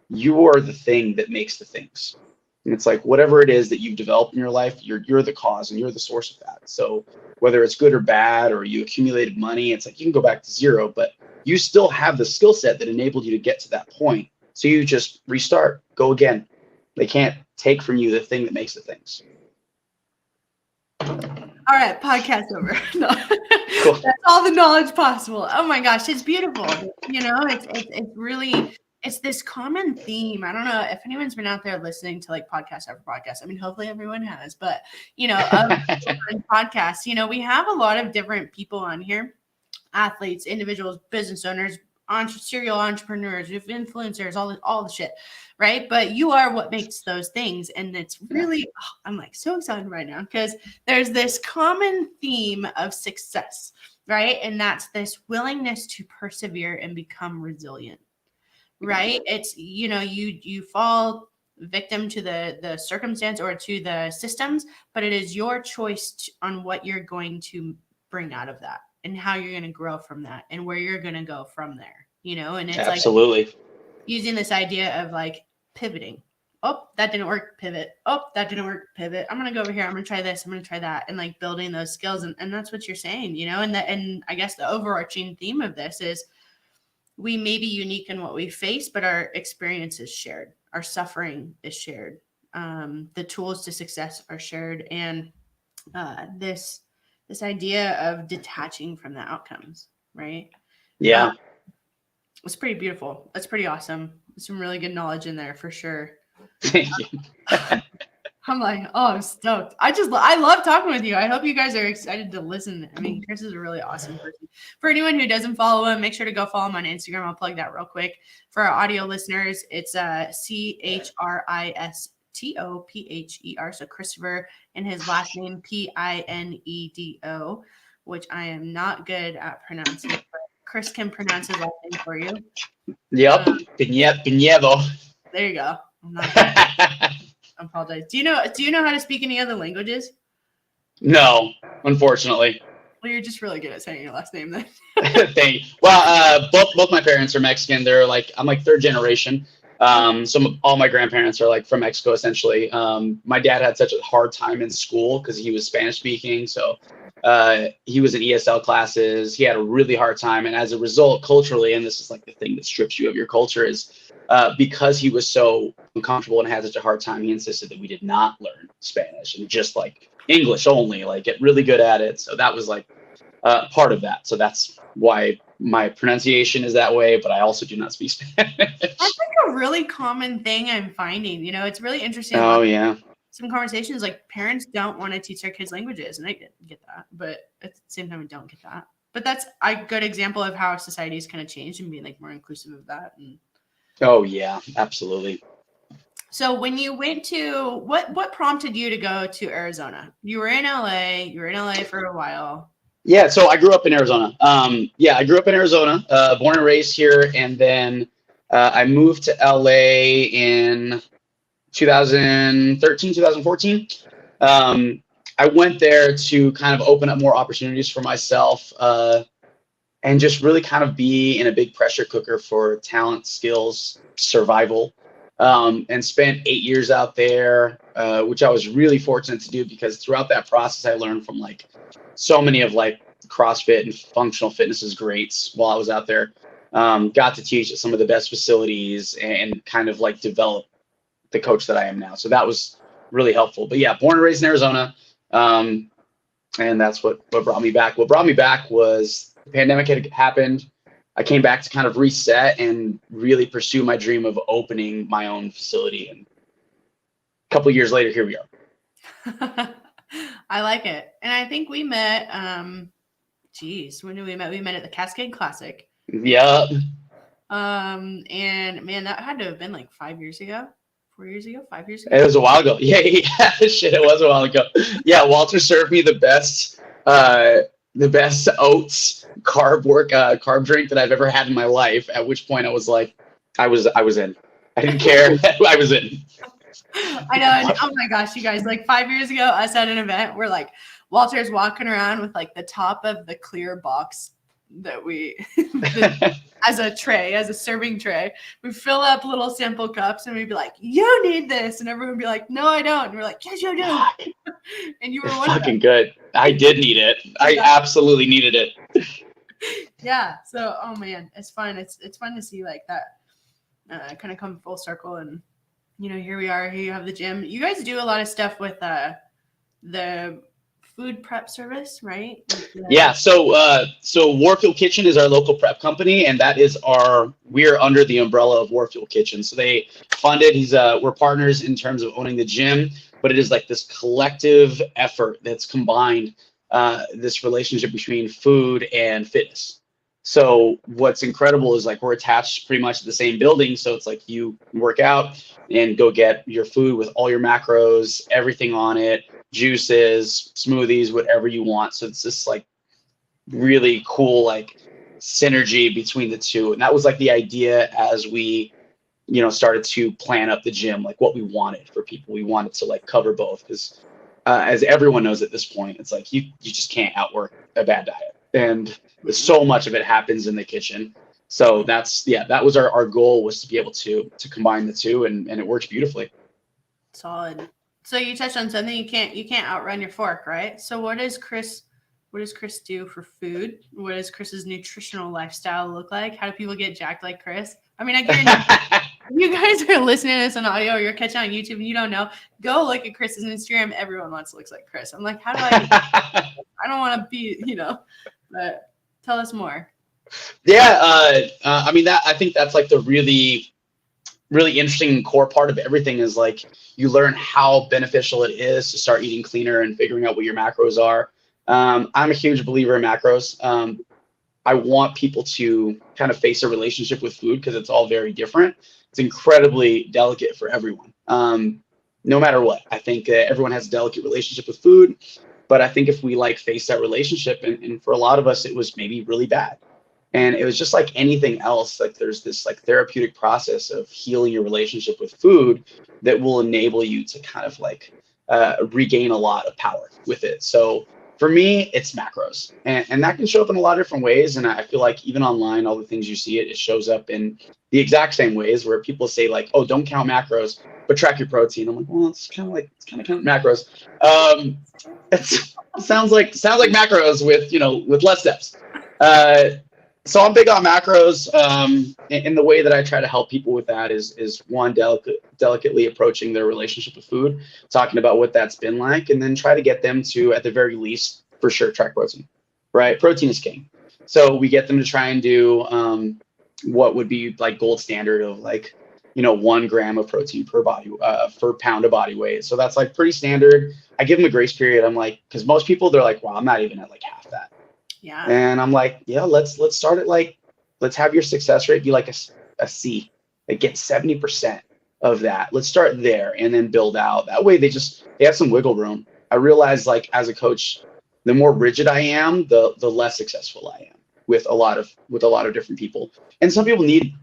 you are the thing that makes the things. And it's like whatever it is that you've developed in your life, you're the cause and you're the source of that. So whether it's good or bad, or you accumulated money, it's like you can go back to zero, but you still have the skill set that enabled you to get to that point. So you just restart, go again. They can't take from you the thing that makes the things. All right, podcast over. No. Cool. That's all the knowledge possible. Oh my gosh, it's beautiful. It's really, it's this common theme. I don't know if anyone's been out there listening to like podcast after podcast. I mean, hopefully everyone has, but of podcasts, we have a lot of different people on here, athletes, individuals, business owners, serial entrepreneurs, influencers, all the shit, right? But you are what makes those things. And it's really, I'm like so excited right now because there's this common theme of success, right? And that's this willingness to persevere and become resilient, right? It's, you fall victim to the circumstance or to the systems, but it is your choice on what you're going to bring out of that and how you're going to grow from that and where you're going to go from there, and it's absolutely like using this idea of like pivoting. Oh, that didn't work, pivot. Oh, that didn't work, pivot. I'm going to go over here. I'm going to try this. I'm going to try that. And like building those skills. And that's what you're saying, and I guess the overarching theme of this is we may be unique in what we face, but our experience is shared. Our suffering is shared. The tools to success are shared. And this idea of detaching from the outcomes, right? Yeah. It's pretty beautiful. It's pretty awesome. Some really good knowledge in there for sure. Thank you. I'm like, oh, I'm stoked. I love talking with you. I hope you guys are excited to listen. I mean, Chris is a really awesome person. For anyone who doesn't follow him, make sure to go follow him on Instagram. I'll plug that real quick. For our audio listeners, it's ChristopherPher. So Christopher, and his last name Pinedo, which I am not good at pronouncing, but Chris can pronounce his last name for you. Yep. Piñedo. There you go. I'm not good. I apologize. Do you know how to speak any other languages? No, unfortunately. Well, you're just really good at saying your last name then. Thank you. Well, both my parents are Mexican. They're like, I'm like third generation. All my grandparents are like from Mexico, essentially. My dad had such a hard time in school because he was Spanish speaking. So he was in ESL classes. He had a really hard time. And as a result, culturally, and this is like the thing that strips you of your culture, is because he was so uncomfortable and had such a hard time, he insisted that we did not learn Spanish and just like English only, like get really good at it. So that was like part of that. So that's why my pronunciation is that way, but I also do not speak Spanish. That's like a really common thing I'm finding. It's really interesting. Oh, yeah. Some conversations, like parents don't want to teach their kids languages, and I get that, but at the same time, I don't get that. But that's a good example of how society has kind of changed and being like more inclusive of that. And oh, yeah, absolutely. so when you went to what prompted you to go to Arizona? You were in LA. You were in LA for a while. Yeah, so I grew up in Arizona. I grew up in Arizona, born and raised here, and then I moved to LA in 2013, 2014. I went there to kind of open up more opportunities for myself and just really kind of be in a big pressure cooker for talent, skills, survival. And spent 8 years out there, which I was really fortunate to do because throughout that process, I learned from like so many of like CrossFit and functional fitness's greats while I was out there. Got to teach at some of the best facilities and kind of like develop the coach that I am now. So that was really helpful. But yeah, born and raised in Arizona. And that's what brought me back. What brought me back was the pandemic had happened. I came back to kind of reset and really pursue my dream of opening my own facility. And a couple of years later, here we are. I like it. And I think we met, when did we met? We met at the Cascade Classic. Yeah. And man, that had to have been like 5 years ago. 4 years ago, 5 years ago. It was a while ago. Yeah, shit, it was a while ago. Yeah, Walter served me the best oats carb drink that I've ever had in my life. At which point I was like, I was in. I didn't care. I was in. I know. And, oh my gosh, you guys! Like 5 years ago, us at an event, we're like, Walter's walking around with like the top of the clear box that we as a serving tray. We fill up little sample cups and we'd be like, you need this, and everyone would be like, no, I don't. And we're like, yes, you do. And you were one fucking good. I did need it. I absolutely needed it. Yeah. So, oh man, it's fun. It's fun to see like that kind of come full circle. And here we are. Here you have the gym. You guys do a lot of stuff with the food prep service, right? Yeah. So Warfield Kitchen is our local prep company, and that is we're under the umbrella of Warfield Kitchen. So they funded. We're partners in terms of owning the gym, but it is like this collective effort that's combined this relationship between food and fitness. So what's incredible is like we're attached pretty much to the same building. So it's like you work out and go get your food with all your macros, everything on it, juices, smoothies, whatever you want. So it's this like really cool like synergy between the two. And that was like the idea as we, started to plan up the gym, like what we wanted for people. We wanted to like cover both because as everyone knows at this point, it's like you just can't outwork a bad diet. And so much of it happens in the kitchen. So that was our goal, was to be able to combine the two, and it works beautifully. Solid. So you touched on something, you can't outrun your fork, right? So what does Chris do for food? What does Chris's nutritional lifestyle look like? How do people get jacked like Chris? I mean, I guarantee you guys are listening to this on audio, or you're catching on YouTube and you don't know, go look at Chris's Instagram. Everyone wants to look like Chris. I'm like, how do I don't want to be, but tell us more. Yeah. I mean, I think that's like the really, really interesting core part of everything is like you learn how beneficial it is to start eating cleaner and figuring out what your macros are. I'm a huge believer in macros. I want people to kind of face a relationship with food because it's all very different. It's incredibly delicate for everyone. No matter what, I think everyone has a delicate relationship with food, but I think if we like face that relationship, and for a lot of us, it was maybe really bad. And it was just like anything else, like there's this like therapeutic process of healing your relationship with food that will enable you to kind of like regain a lot of power with it. So for me, it's macros, and that can show up in a lot of different ways. And I feel like even online, all the things you see, it shows up in the exact same ways where people say like, oh, don't count macros, but track your protein. I'm like, well, it's kind of count macros. It sounds like macros with less steps. So I'm big on macros, and the way that I try to help people with that is one, delicately approaching their relationship with food, talking about what that's been like, and then try to get them to, at the very least, for sure, track protein, right? Protein is king. So we get them to try and do what would be like gold standard of like, 1 gram of protein per pound of body weight. So that's like pretty standard. I give them a grace period. I'm like, because most people, they're like, well, I'm not even at like half that. Yeah. And I'm like, yeah, let's start it like, let's have your success rate be like a C, like get 70% of that. Let's start there and then build out. That way they have some wiggle room. I realize like as a coach, the more rigid I am, the less successful I am with a lot of different people. And some people need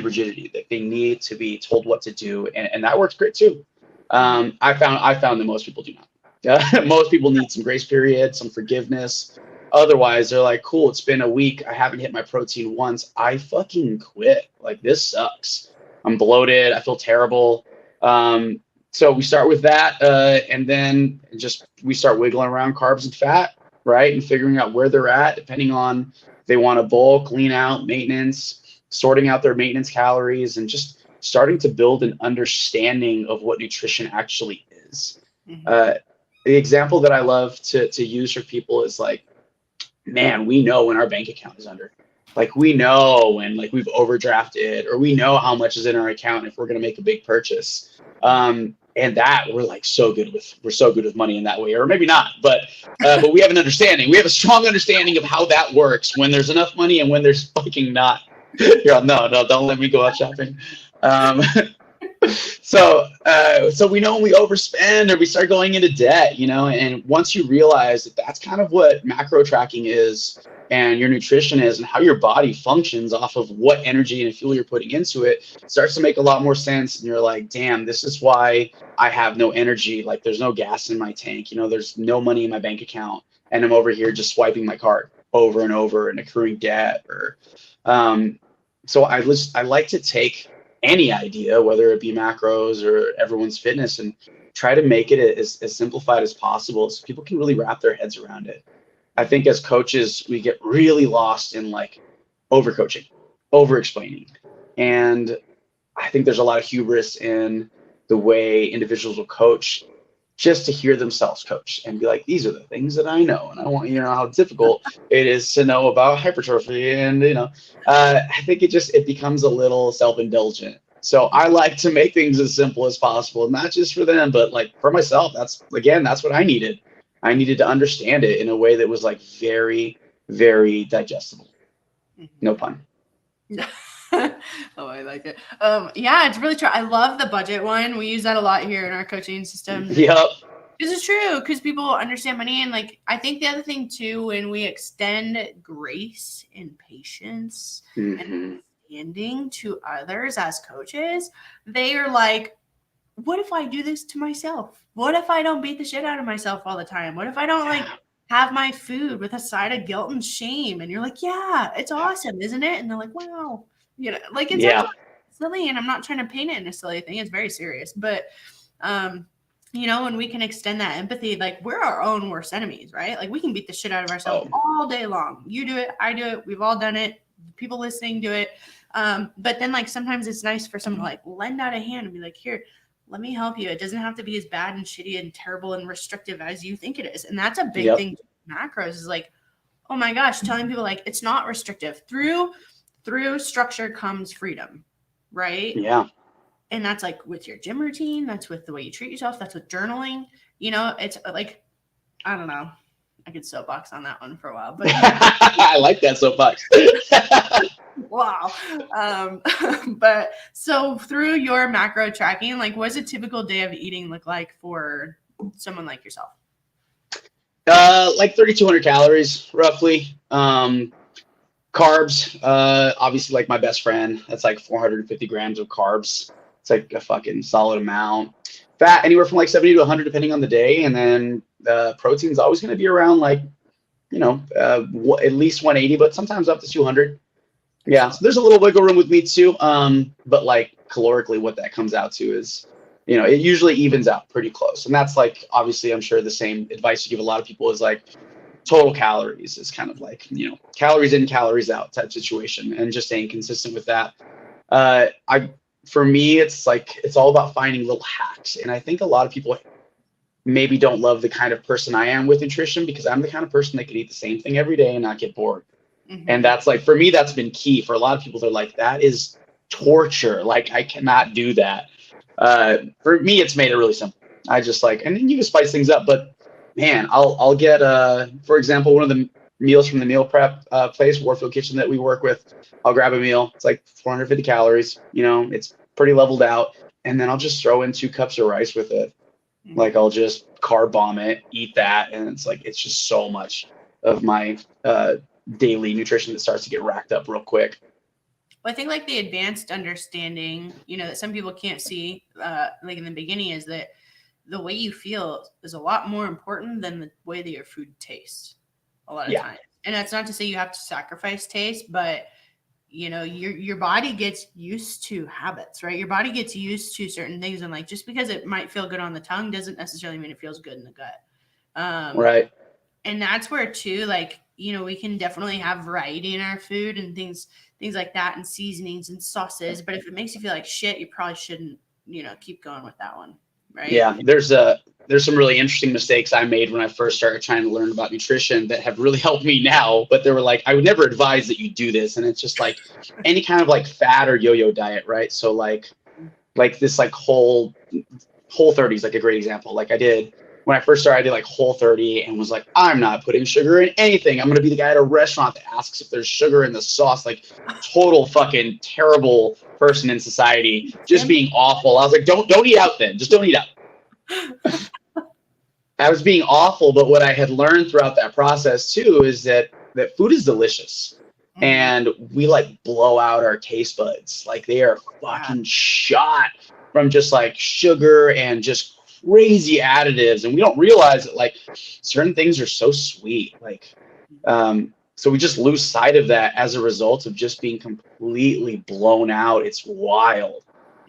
rigidity, that they need to be told what to do. And that works great too. I found that most people do not. Most people need some grace period, some forgiveness. Otherwise, they're like, cool, it's been a week. I haven't hit my protein once. I fucking quit. Like, this sucks. I'm bloated. I feel terrible. So we start with that. And then we start wiggling around carbs and fat, right? And figuring out where they're at, depending on if they want to bulk, lean out, maintenance, sorting out their maintenance calories, and just starting to build an understanding of what nutrition actually is. Mm-hmm. The example that I love to use for people is like, man, we know when our bank account is under. Like, we know when like we've overdrafted, or we know how much is in our account if we're going to make a big purchase. And that we're so good with money in that way, or maybe not, but we have an understanding. We have a strong understanding of how that works when there's enough money and when there's fucking not. No, don't let me go out shopping. So we know when we overspend or we start going into debt, and once you realize that that's kind of what macro tracking is, and your nutrition is, and how your body functions off of what energy and fuel you're putting into it, starts to make a lot more sense. And you're like, damn, this is why I have no energy. Like, there's no gas in my tank, there's no money in my bank account, and I'm over here just swiping my card over and over and accruing debt. Or so I like to take any idea, whether it be macros or everyone's fitness, and try to make it as simplified as possible so people can really wrap their heads around it. I think as coaches, we get really lost in like overcoaching, over-explaining. And I think there's a lot of hubris in the way individuals will coach, just to hear themselves coach and be like, these are the things that I know. And I want you to know how difficult it is to know about hypertrophy. And, I think it becomes a little self-indulgent. So I like to make things as simple as possible, not just for them, but like for myself. That's what I needed. I needed to understand it in a way that was like very, very digestible. No pun. Oh, I like it. Yeah, it's really true. I love the budget one. We use that a lot here in our coaching system. Yep. This is true because people understand money. And like, I think the other thing too, when we extend grace and patience and understanding to others as coaches, they are like, what if I do this to myself? What if I don't beat the shit out of myself all the time? What if I don't like have my food with a side of guilt and shame? And you're like, yeah, it's awesome, isn't it? And they're like, wow, like it's actually silly. And I'm not trying to paint it in a silly thing. It's very serious. But, when we can extend that empathy, like we're our own worst enemies, right? Like we can beat the shit out of ourselves all day long. You do it. I do it. We've all done it. People listening do it. But then like sometimes it's nice for someone to like lend out a hand and be like, here, let me help you. It doesn't have to be as bad and shitty and terrible and restrictive as you think it is. And that's a big thing. Macros is like, oh my gosh, telling people like it's not restrictive. Through structure comes freedom, right? Yeah. And that's like with your gym routine. That's with the way you treat yourself. That's with journaling. It's like, I don't know. I could soapbox on that one for a while, but I like that soapbox. Wow. But so through your macro tracking, like what's a typical day of eating look like for someone like yourself? Like 3,200 calories roughly. Carbs, obviously like my best friend, that's like 450 grams of carbs. It's like a fucking solid amount. Fat, anywhere from like 70 to 100 depending on the day. And then protein is always going to be around like, at least 180, but sometimes up to 200. Yeah, so there's a little wiggle room with meat too. But like calorically, what that comes out to is, it usually evens out pretty close. And that's like, obviously, I'm sure the same advice you give a lot of people is like total calories is kind of like, calories in, calories out type situation, and just staying consistent with that. For me, it's like, it's all about finding little hacks. And I think a lot of people maybe don't love the kind of person I am with nutrition, because I'm the kind of person that can eat the same thing every day and not get bored. And that's like, for me, that's been key. For a lot of people, they're like, that is torture. Like, I cannot do that. For me, it's made it really simple. I just like, and then you can spice things up, but man, I'll get, for example, one of the meals from the meal prep place, Warfield Kitchen, that we work with. I'll grab a meal. It's like 450 calories. It's pretty leveled out. And then I'll just throw in 2 cups of rice with it. Like, I'll just carb bomb it, eat that. And it's like, it's just so much of my daily nutrition that starts to get racked up real quick. Well, I think like the advanced understanding, that some people can't see, like in the beginning, is that the way you feel is a lot more important than the way that your food tastes a lot of times. And that's not to say you have to sacrifice taste, but your body gets used to habits, right? Your body gets used to certain things, and like just because it might feel good on the tongue doesn't necessarily mean it feels good in the gut. Right. And that's where too, like, we can definitely have variety in our food and things like that, and seasonings and sauces. But if it makes you feel like shit, you probably shouldn't, keep going with that one. Right. Yeah. There's some really interesting mistakes I made when I first started trying to learn about nutrition that have really helped me now, but they were like, I would never advise that you do this. And it's just like any kind of like fad or yo-yo diet. Right. So like this, like whole 30 is like a great example. Like when I first started, I did like Whole30 and was like, I'm not putting sugar in anything. I'm going to be the guy at a restaurant that asks if there's sugar in the sauce. Like, total fucking terrible person in society, just being awful. I was like, don't eat out then. Just don't eat out. I was being awful, but what I had learned throughout that process too is that food is delicious. And we like blow out our taste buds. Like, they are fucking shot from just like sugar and just crazy additives, and we don't realize that like certain things are so sweet, like so we just lose sight of that as a result of just being completely blown out. It's wild.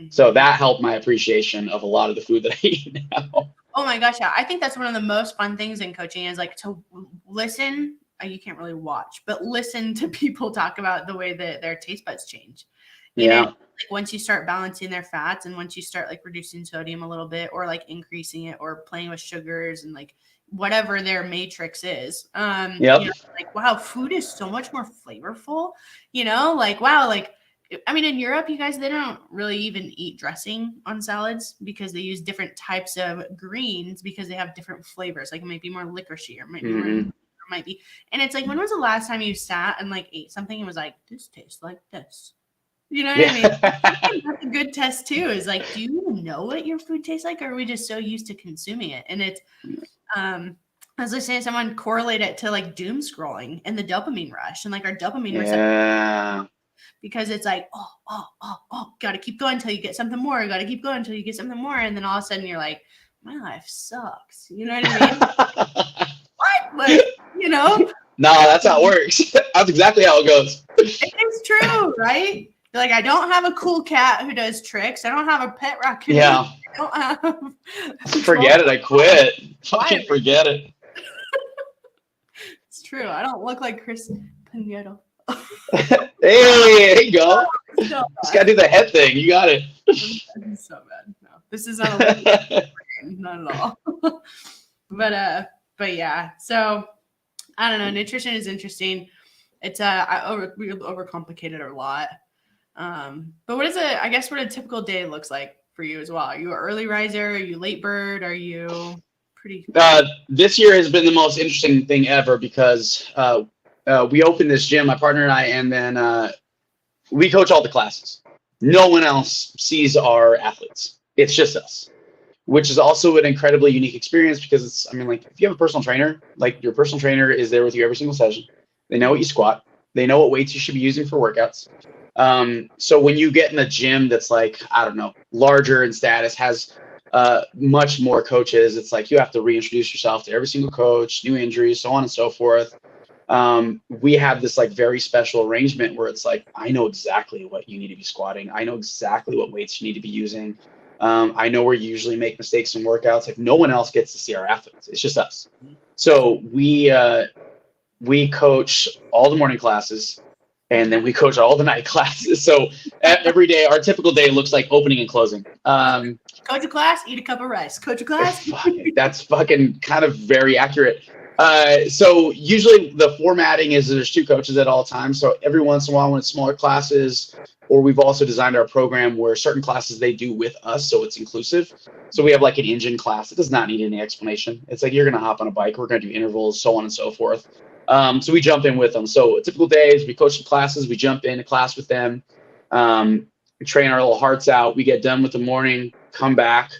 So that helped my appreciation of a lot of the food that I eat now. Oh my gosh, yeah. I think that's one of the most fun things in coaching is like to listen. You can't really watch, but listen to people talk about the way that their taste buds change. You know, like once you start balancing their fats and once you start like reducing sodium a little bit or like increasing it or playing with sugars and like whatever their matrix is, you know, like, wow, food is so much more flavorful, you know, like, wow, like, I mean, in Europe, you guys, they don't really even eat dressing on salads because they use different types of greens because they have different flavors. Like it might be more licoricey or might be. And it's like, when was the last time you sat and like ate something and was like, this tastes like this? You know what I mean? I think that's a good test too, is like, do you even know what your food tastes like? Or are we just so used to consuming it? And it's, as I was saying, someone correlate it to like doom scrolling and the dopamine rush and like our dopamine receptor. Because it's like, got to keep going until you get something more. Got to keep going until you get something more. And then all of a sudden you're like, my life sucks. You know what I mean? What? Like, you know? No, that's how it works. That's exactly how it goes. It's true, right? Like, I don't have a cool cat who does tricks. I don't have a pet raccoon. Yeah. I don't have. Forget it. I quit. Fucking forget it. It's true. I don't look like Chris Piñedo. Hey, there you go. Just gotta do the head thing. You got it. This is so bad. No, this is not a not at all. But yeah. So I don't know. Nutrition is interesting. It's we overcomplicate it a lot. But what is it? I guess what a typical day looks like for you as well. Are you an early riser? Are you late bird? Are you pretty? This year has been the most interesting thing ever because we opened this gym, my partner and I, and then we coach all the classes. No one else sees our athletes. It's just us, which is also an incredibly unique experience because it's, I mean, like if you have a personal trainer, like your personal trainer is there with you every single session. They know what you squat. They know what weights you should be using for workouts. So when you get in a gym that's like, I don't know, larger in status, has much more coaches, it's like you have to reintroduce yourself to every single coach, new injuries, so on and so forth. We have this like very special arrangement where it's like, I know exactly what you need to be squatting. I know exactly what weights you need to be using. I know where you usually make mistakes in workouts. Like no one else gets to see our athletes. It's just us. So we coach all the morning classes and then we coach all the night classes. So every day, our typical day looks like opening and closing. Coach a class, eat a cup of rice. Coach a class. That's fucking kind of very accurate. So usually the formatting is there's two coaches at all times. So every once in a while when it's smaller classes, or we've also designed our program where certain classes they do with us, so it's inclusive. So we have like an engine class. It does not need any explanation. It's like you're going to hop on a bike. We're going to do intervals, so on and so forth. So we jump in with them. So a typical day is we coach the classes. We jump in a class with them, we train our little hearts out. We get done with the morning, come back,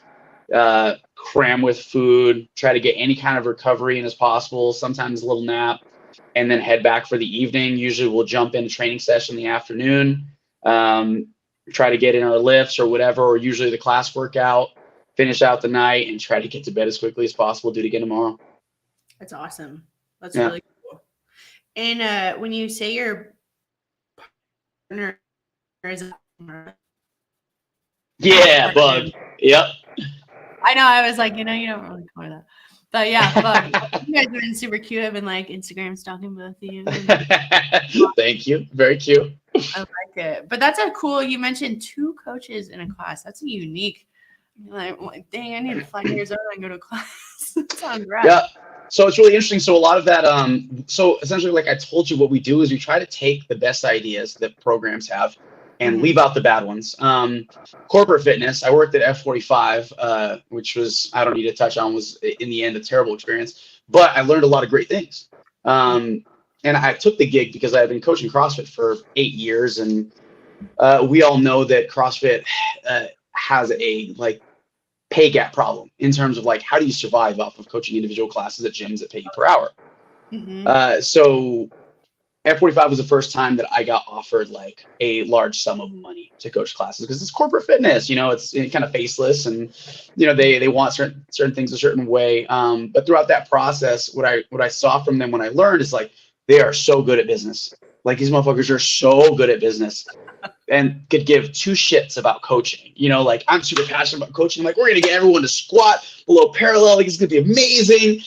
cram with food, try to get any kind of recovery in as possible, sometimes a little nap, and then head back for the evening. Usually we'll jump in a training session in the afternoon, try to get in our lifts or whatever, or usually the class workout, finish out the night, and try to get to bed as quickly as possible, do it again tomorrow. That's awesome. That's really cool. And when you say your partner is Bug. Yep. I know. I was like, you don't really call that. But yeah, Bug. You guys have been super cute. I've been like Instagram stalking both of you. Thank you. Very cute. I like it. But that's a cool, you mentioned 2 coaches in a class. That's a unique. Like, dang, I need to fly years old and go to class. That sounds rad. Yeah. So it's really interesting. So a lot of that, so essentially, like I told you, what we do is we try to take the best ideas that programs have and leave out the bad ones. Corporate fitness, I worked at F45, which was, I don't need to touch on, was in the end a terrible experience, but I learned a lot of great things. And I took the gig because I've been coaching CrossFit for 8 years. And we all know that CrossFit has a pay gap problem in terms of how do you survive off of coaching individual classes at gyms that pay you per hour. So F45 was the first time that I got offered a large sum of money to coach classes because it's corporate fitness, it's kind of faceless and, they want certain things a certain way. But throughout that process, what I saw from them when I learned is they are so good at business. These motherfuckers are so good at business and could give 2 shits about coaching. I'm super passionate about coaching. We're going to get everyone to squat below parallel. It's going to be amazing.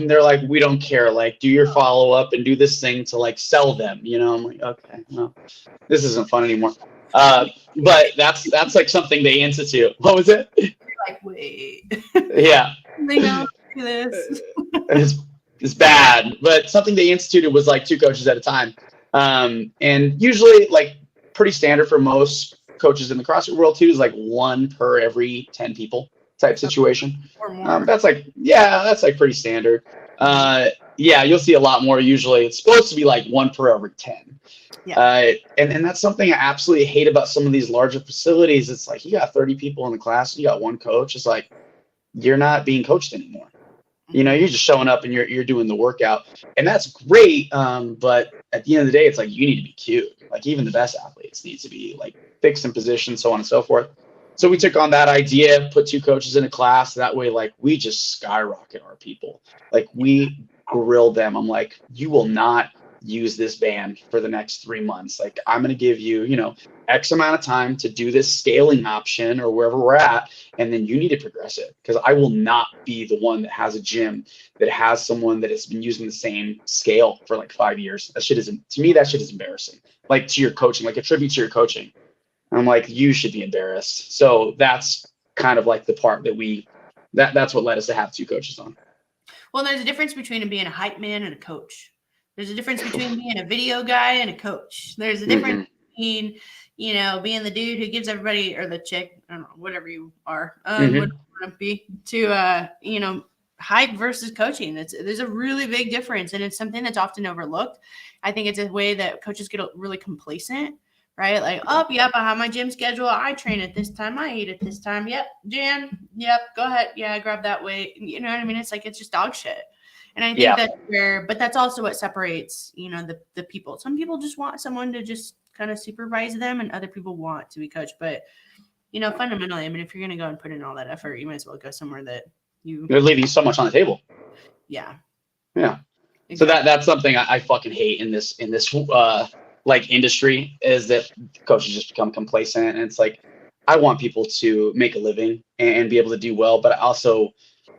They're like, we don't care. Do your follow up and do this thing to sell them. I'm like, okay, no, this isn't fun anymore. But that's like something they institute. What was it? You're like, wait, Yeah. they don't do this. It's bad, but something they instituted was like 2 coaches at a time. And usually like pretty standard for most coaches in the CrossFit world too is like 1 per every 10 people type situation. Or more. That's like pretty standard. Yeah, you'll see a lot more usually. It's supposed to be like 1 per every 10. Yeah. And that's something I absolutely hate about some of these larger facilities. It's like you got 30 people in the class, you got 1 coach. It's like you're not being coached anymore. You know, you're just showing up and you're doing the workout, and that's great. But at the end of the day, it's like you need to be cute. Like even the best athletes need to be like fixed in position, so on and so forth. So we took on that idea, put 2 coaches in a class. That way, like we just skyrocket our people. Like we grilled them. I'm like, you will not use this band for the next 3 months. Like I'm going to give you, you know, X amount of time to do this scaling option or wherever we're at. And then you need to progress it, because I will not be the one that has a gym that has someone that has been using the same scale for like 5 years. That shit isn't, to me, that shit is embarrassing. Like to your coaching, like a tribute to your coaching. I'm like, you should be embarrassed. So that's kind of like the part that that's what led us to have 2 coaches on. Well, there's a difference between being a hype man and a coach. There's a difference between being a video guy and a coach. There's a difference between, you know, being the dude who gives everybody, or the chick, I don't know, whatever you are, whatever you want to be, to, you know, hype versus coaching. There's a really big difference, and it's something that's often overlooked. I think it's a way that coaches get really complacent, right? Like, oh, yep, I have my gym schedule. I train at this time. I eat at this time. Yep, Jan. Yep, go ahead. Yeah, grab that weight. You know what I mean? It's like, it's just dog shit. And I think that's where, but that's also what separates, you know, the people. Some people just want someone to just kind of supervise them, and other people want to be coached. But, you know, fundamentally, I mean, if you're going to go and put in all that effort, you might as well go somewhere that you're leaving so much on the table. Yeah. Yeah. Exactly. So that's something I fucking hate in this like industry, is that coaches just become complacent. And it's like, I want people to make a living and be able to do well, but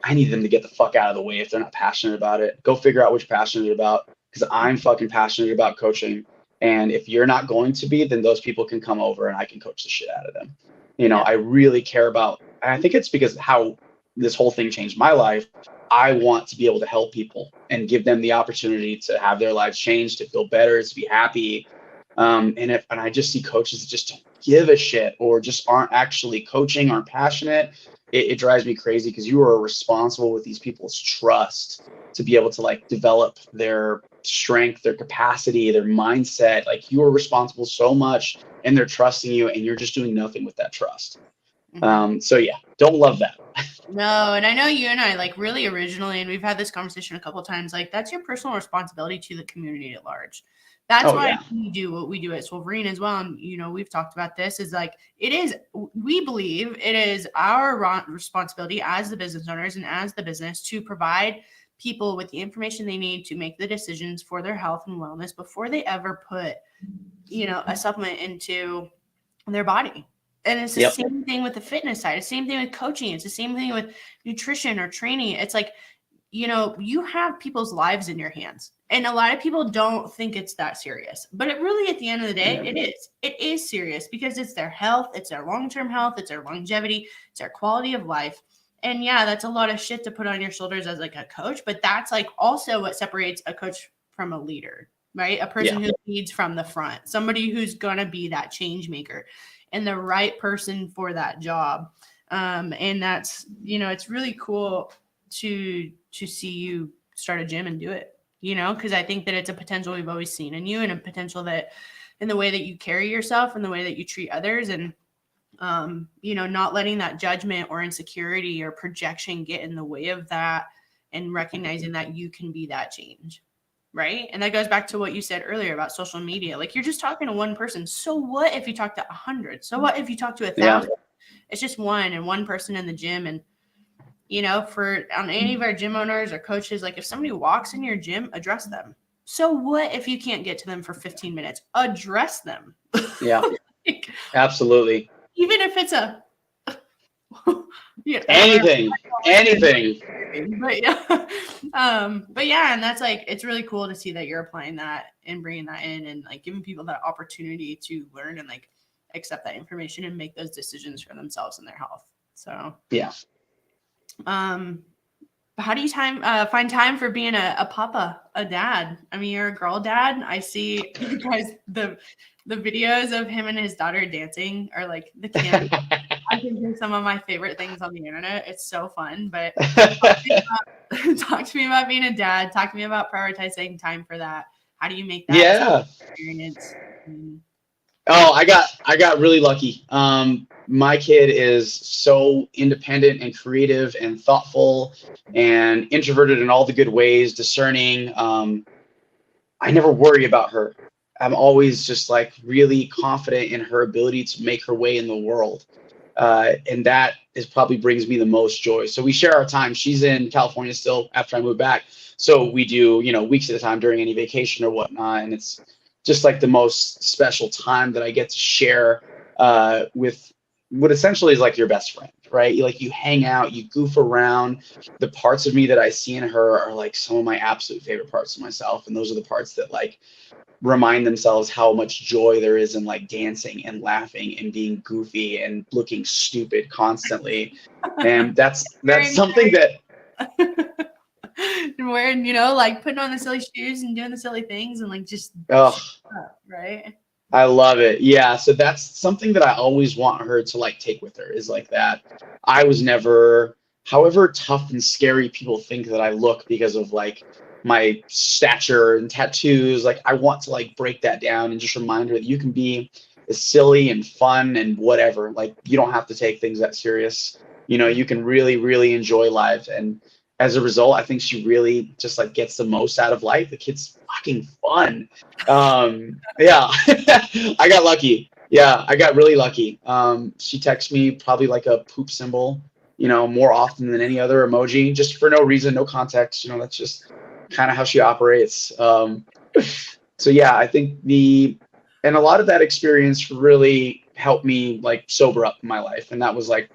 I need them to get the fuck out of the way if they're not passionate about it. Go figure out what you're passionate about, because I'm fucking passionate about coaching. And if you're not going to be, then those people can come over and I can coach the shit out of them. You know, I really care about, and I think it's because how this whole thing changed my life. I want to be able to help people and give them the opportunity to have their lives changed, to feel better, to be happy. And I just see coaches that just don't give a shit, or just aren't actually coaching, aren't passionate. It drives me crazy, because you are responsible with these people's trust to be able to like develop their strength, their capacity, their mindset. Like you are responsible so much, and they're trusting you, and you're just doing nothing with that trust. So yeah, don't love that. No, and I know you and I, like, really originally, and we've had this conversation a couple of times, like, that's your personal responsibility to the community at large. That's why we do what we do at Swolverine as well. And, you know, we've talked about this, is like, we believe it is our responsibility as the business owners and as the business to provide people with the information they need to make the decisions for their health and wellness before they ever put, you know, a supplement into their body. And it's the same thing with the fitness side. It's the same thing with coaching. It's the same thing with nutrition or training. It's like, you know, you have people's lives in your hands. And a lot of people don't think it's that serious. But it really, at the end of the day, it is. It is serious, because it's their health. It's their long-term health. It's their longevity. It's their quality of life. And yeah, that's a lot of shit to put on your shoulders as like a coach. But that's like also what separates a coach from a leader, right? A person who leads from the front, somebody who's going to be that change maker and the right person for that job. And that's, you know, it's really cool to see you start a gym and do it, you know, because I think that it's a potential we've always seen in you, and a potential that in the way that you carry yourself and the way that you treat others, and, you know, not letting that judgment or insecurity or projection get in the way of that, and recognizing that you can be that change. Right. And that goes back to what you said earlier about social media. Like, you're just talking to one person. So what if you talk to 100? So what if you talk to 1,000? It's just one person in the gym. And, you know, on any of our gym owners or coaches, like, if somebody walks in your gym, address them. So what if you can't get to them for 15 minutes? Address them. Yeah, like, absolutely. Even if it's anything. But yeah, and that's like, it's really cool to see that you're applying that and bringing that in, and like giving people that opportunity to learn. And like, accept that information and make those decisions for themselves and their health. So yeah. How do you find time for being a papa, a dad? I mean, you're a girl dad. I see you guys, the videos of him and his daughter dancing are like the camp. I think they're some of my favorite things on the internet. It's so fun. But talk to me about being a dad. Talk to me about prioritizing time for that. How do you make that experience? Oh, I got really lucky. My kid is so independent and creative and thoughtful and introverted in all the good ways, discerning. I never worry about her. I'm always just like really confident in her ability to make her way in the world. And that probably brings me the most joy. So we share our time. She's in California still after I moved back. So we do, weeks at a time during any vacation or whatnot. And it's just like the most special time that I get to share with what essentially is like your best friend, right? You hang out, you goof around. The parts of me that I see in her are like some of my absolute favorite parts of myself. And those are the parts that like remind themselves how much joy there is in like dancing and laughing and being goofy and looking stupid constantly. And that's something that wearing, like putting on the silly shoes and doing the silly things and like just right. I love it. Yeah. So that's something that I always want her to like take with her, is like that I was never, however tough and scary people think that I look because of like my stature and tattoos, like I want to like break that down and just remind her that you can be as silly and fun and whatever. Like you don't have to take things that serious. You can really, really enjoy life. And as a result, I think she really just like gets the most out of life. The kid's fucking fun. Yeah, I got lucky. Yeah, I got really lucky. She texts me probably like a poop symbol, more often than any other emoji, just for no reason, no context. That's just kind of how she operates. So yeah, I think and a lot of that experience really helped me like sober up in my life. And that was like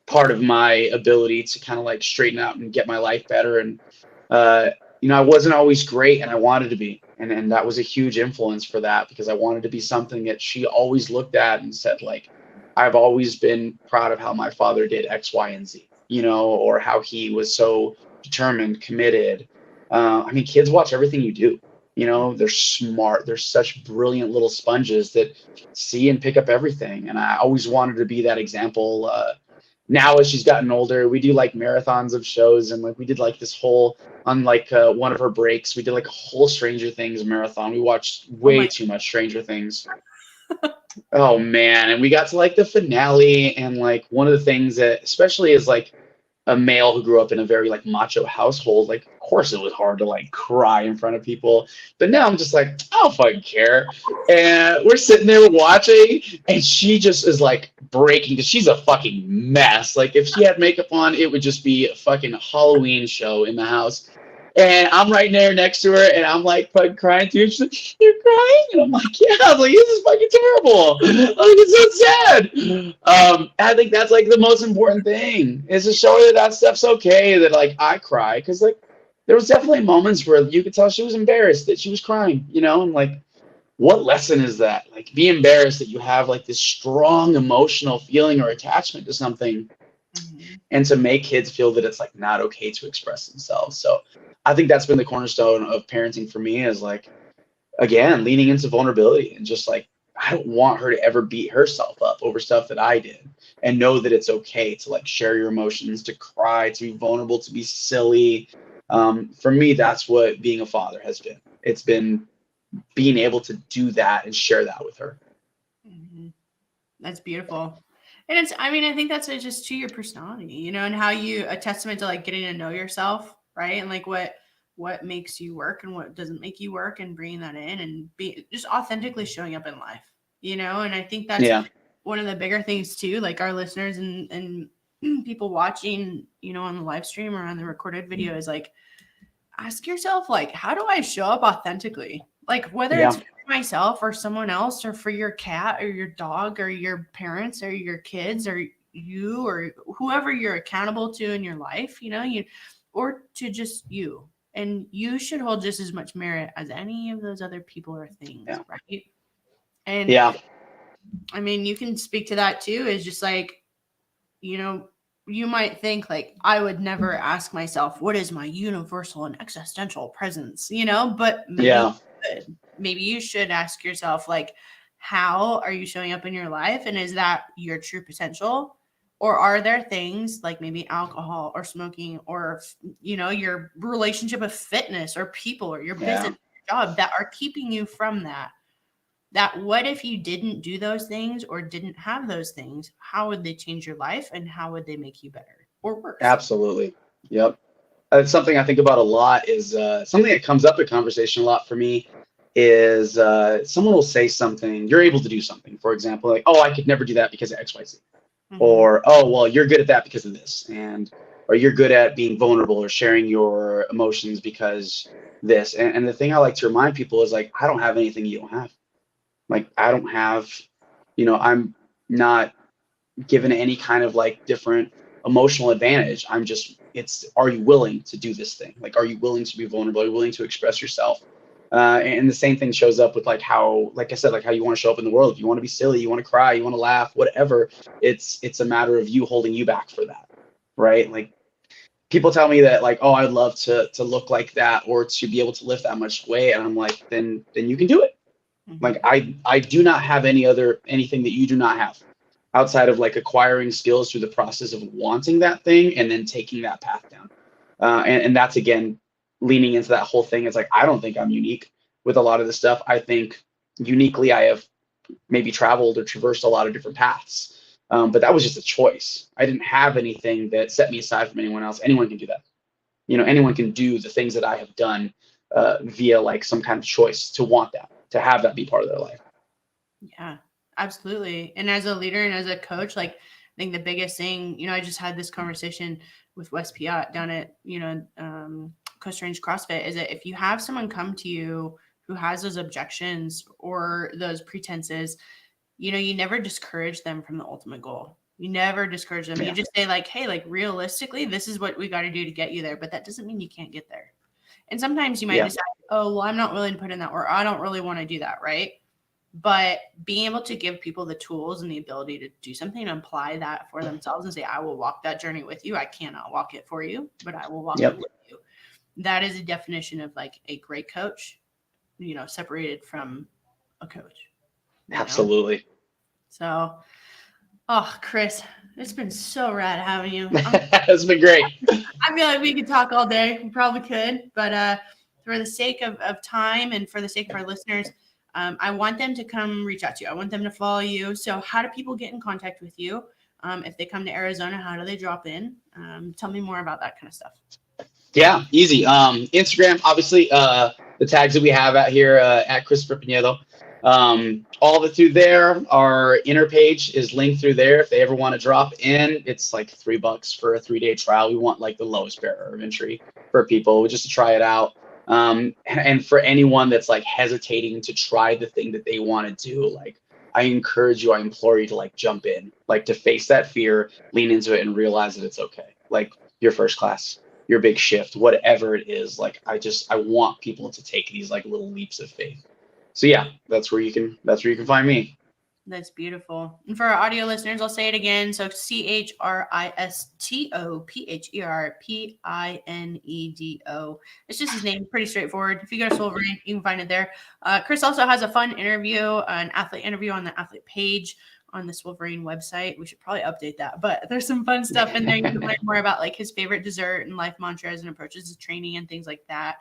part of my ability to kind of like straighten out and get my life better. And, I wasn't always great and I wanted to be. And that was a huge influence for that, because I wanted to be something that she always looked at and said, like, I've always been proud of how my father did X, Y, and Z, or how he was so determined, committed. I mean, kids watch everything you do. They're smart. They're such brilliant little sponges that see and pick up everything. And I always wanted to be that example. Now, as she's gotten older, we do like marathons of shows, and like we did like this whole on like one of her breaks, we did like a whole Stranger Things marathon. We watched way too much Stranger Things. Oh man, and we got to like the finale, and like one of the things that, especially as like a male who grew up in a very like macho household, like of course it was hard to like cry in front of people. But now I'm just like, I don't fucking care. And we're sitting there watching, and she just is like breaking, because she's a fucking mess. Like if she had makeup on, it would just be a fucking Halloween show in the house. And I'm right there next to her, and I'm like fucking crying too. She's like, "You're crying?" And I'm like, "Yeah." I'm like, "This is fucking terrible. Like, it's so sad." I think that's like the most important thing, is to show her that stuff's okay. That like I cry, because like there was definitely moments where you could tell she was embarrassed that she was crying, and like, what lesson is that? Like, be embarrassed that you have like this strong emotional feeling or attachment to something, and to make kids feel that it's like not okay to express themselves. So I think that's been the cornerstone of parenting for me, is like, again, leaning into vulnerability, and just like, I don't want her to ever beat herself up over stuff that I did, and know that it's okay to like share your emotions, to cry, to be vulnerable, to be silly. For me, that's what being a father has been. It's been being able to do that and share that with her. That's beautiful. And I think that's just to your personality, and how a testament to like getting to know yourself, right? And like what makes you work and what doesn't make you work, and bringing that in and be just authentically showing up in life, and I think that's one of the bigger things too, like our listeners and people watching, on the live stream or on the recorded video, is like, ask yourself, like, how do I show up authentically? Like, whether it's for myself or someone else, or for your cat or your dog or your parents or your kids or you or whoever you're accountable to in your life, or to just you. And you should hold just as much merit as any of those other people or things, right? And I mean, you can speak to that too. Is just like, you might think like, I would never ask myself, what is my universal and existential presence? But maybe you should ask yourself, like, how are you showing up in your life? And is that your true potential? Or are there things like maybe alcohol or smoking or, your relationship with fitness or people or your business, your job that are keeping you from that? What if you didn't do those things or didn't have those things? How would they change your life and how would they make you better or worse? Absolutely. Yep. It's something I think about a lot is something that comes up in conversation a lot for me is someone will say something, you're able to do something. For example, like, oh, I could never do that because of X, Y, Z. Or, oh, well, you're good at that because of this. Or you're good at being vulnerable or sharing your emotions because this. And the thing I like to remind people is like, I don't have anything you don't have. Like, I don't have, I'm not given any kind of like different emotional advantage. Are you willing to do this thing? Like, are you willing to be vulnerable? Are you willing to express yourself? And the same thing shows up with like how you want to show up in the world. If you want to be silly, you want to cry, you want to laugh, whatever, it's a matter of you holding you back for that. Right. Like, people tell me that like, oh, I'd love to look like that or to be able to lift that much weight. And I'm like, then you can do it. Like, I do not have anything that you do not have outside of like acquiring skills through the process of wanting that thing and then taking that path down. And that's, again, leaning into that whole thing. It's like, I don't think I'm unique with a lot of the stuff. I think uniquely I have maybe traveled or traversed a lot of different paths. But that was just a choice. I didn't have anything that set me aside from anyone else. Anyone can do that. Anyone can do the things that I have done via like some kind of choice to want that, to have that be part of their life. Yeah, absolutely. And as a leader and as a coach, like, I think the biggest thing, I just had this conversation with Wes Piat down at, Coast Range CrossFit, is that if you have someone come to you who has those objections or those pretenses, you never discourage them from the ultimate goal. You never discourage them. Yeah. You just say like, hey, like, realistically, this is what we got to do to get you there. But that doesn't mean you can't get there. And sometimes you might decide, oh, well, I'm not willing to put in that, or I don't really want to do that. Right. But being able to give people the tools and the ability to do something and apply that for themselves and say, I will walk that journey with you. I cannot walk it for you, but I will walk it with you. That is a definition of like a great coach, separated from a coach. Absolutely. So, oh, Chris, it's been so rad having you. It's been great. I feel like we could talk all day. We probably could, but for the sake of time and for the sake of our listeners, I want them to come reach out to you. I want them to follow you. So how do people get in contact with you? If they come to Arizona, how do they drop in? Tell me more about that kind of stuff. Yeah, easy. Instagram, obviously, the tags that we have out here at Christopher Piñedo. All of it through there. Our inner page is linked through there. If they ever want to drop in, it's like $3 for a 3-day trial. We want like the lowest barrier of entry for people just to try it out. And for anyone that's like hesitating to try the thing that they want to do, like, I encourage you, I implore you to like jump in, like to face that fear, lean into it and realize that it's okay. Like your first class, your big shift, whatever it is. Like, I want people to take these like little leaps of faith. So yeah, that's where you can find me. That's beautiful. And for our audio listeners, I'll say it again. So ChristopherPinedo. It's just his name. Pretty straightforward. If you go to Swolverine, you can find it there. Chris also has a fun interview, an athlete interview on the athlete page on the Swolverine website. We should probably update that, but there's some fun stuff in there. You can learn more about like his favorite dessert and life mantras and approaches to training and things like that.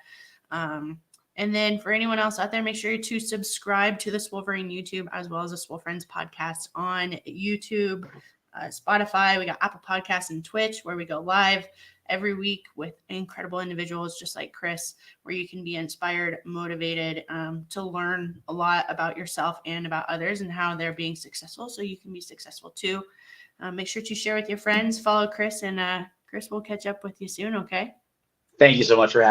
And then for anyone else out there, make sure to subscribe to the Swolverine YouTube as well as the Swole Friends podcast on YouTube, Spotify. We got Apple Podcasts and Twitch where we go live every week with incredible individuals just like Chris, where you can be inspired, motivated to learn a lot about yourself and about others and how they're being successful so you can be successful too. Make sure to share with your friends, follow Chris, and Chris will catch up with you soon, okay? Thank you so much for having me.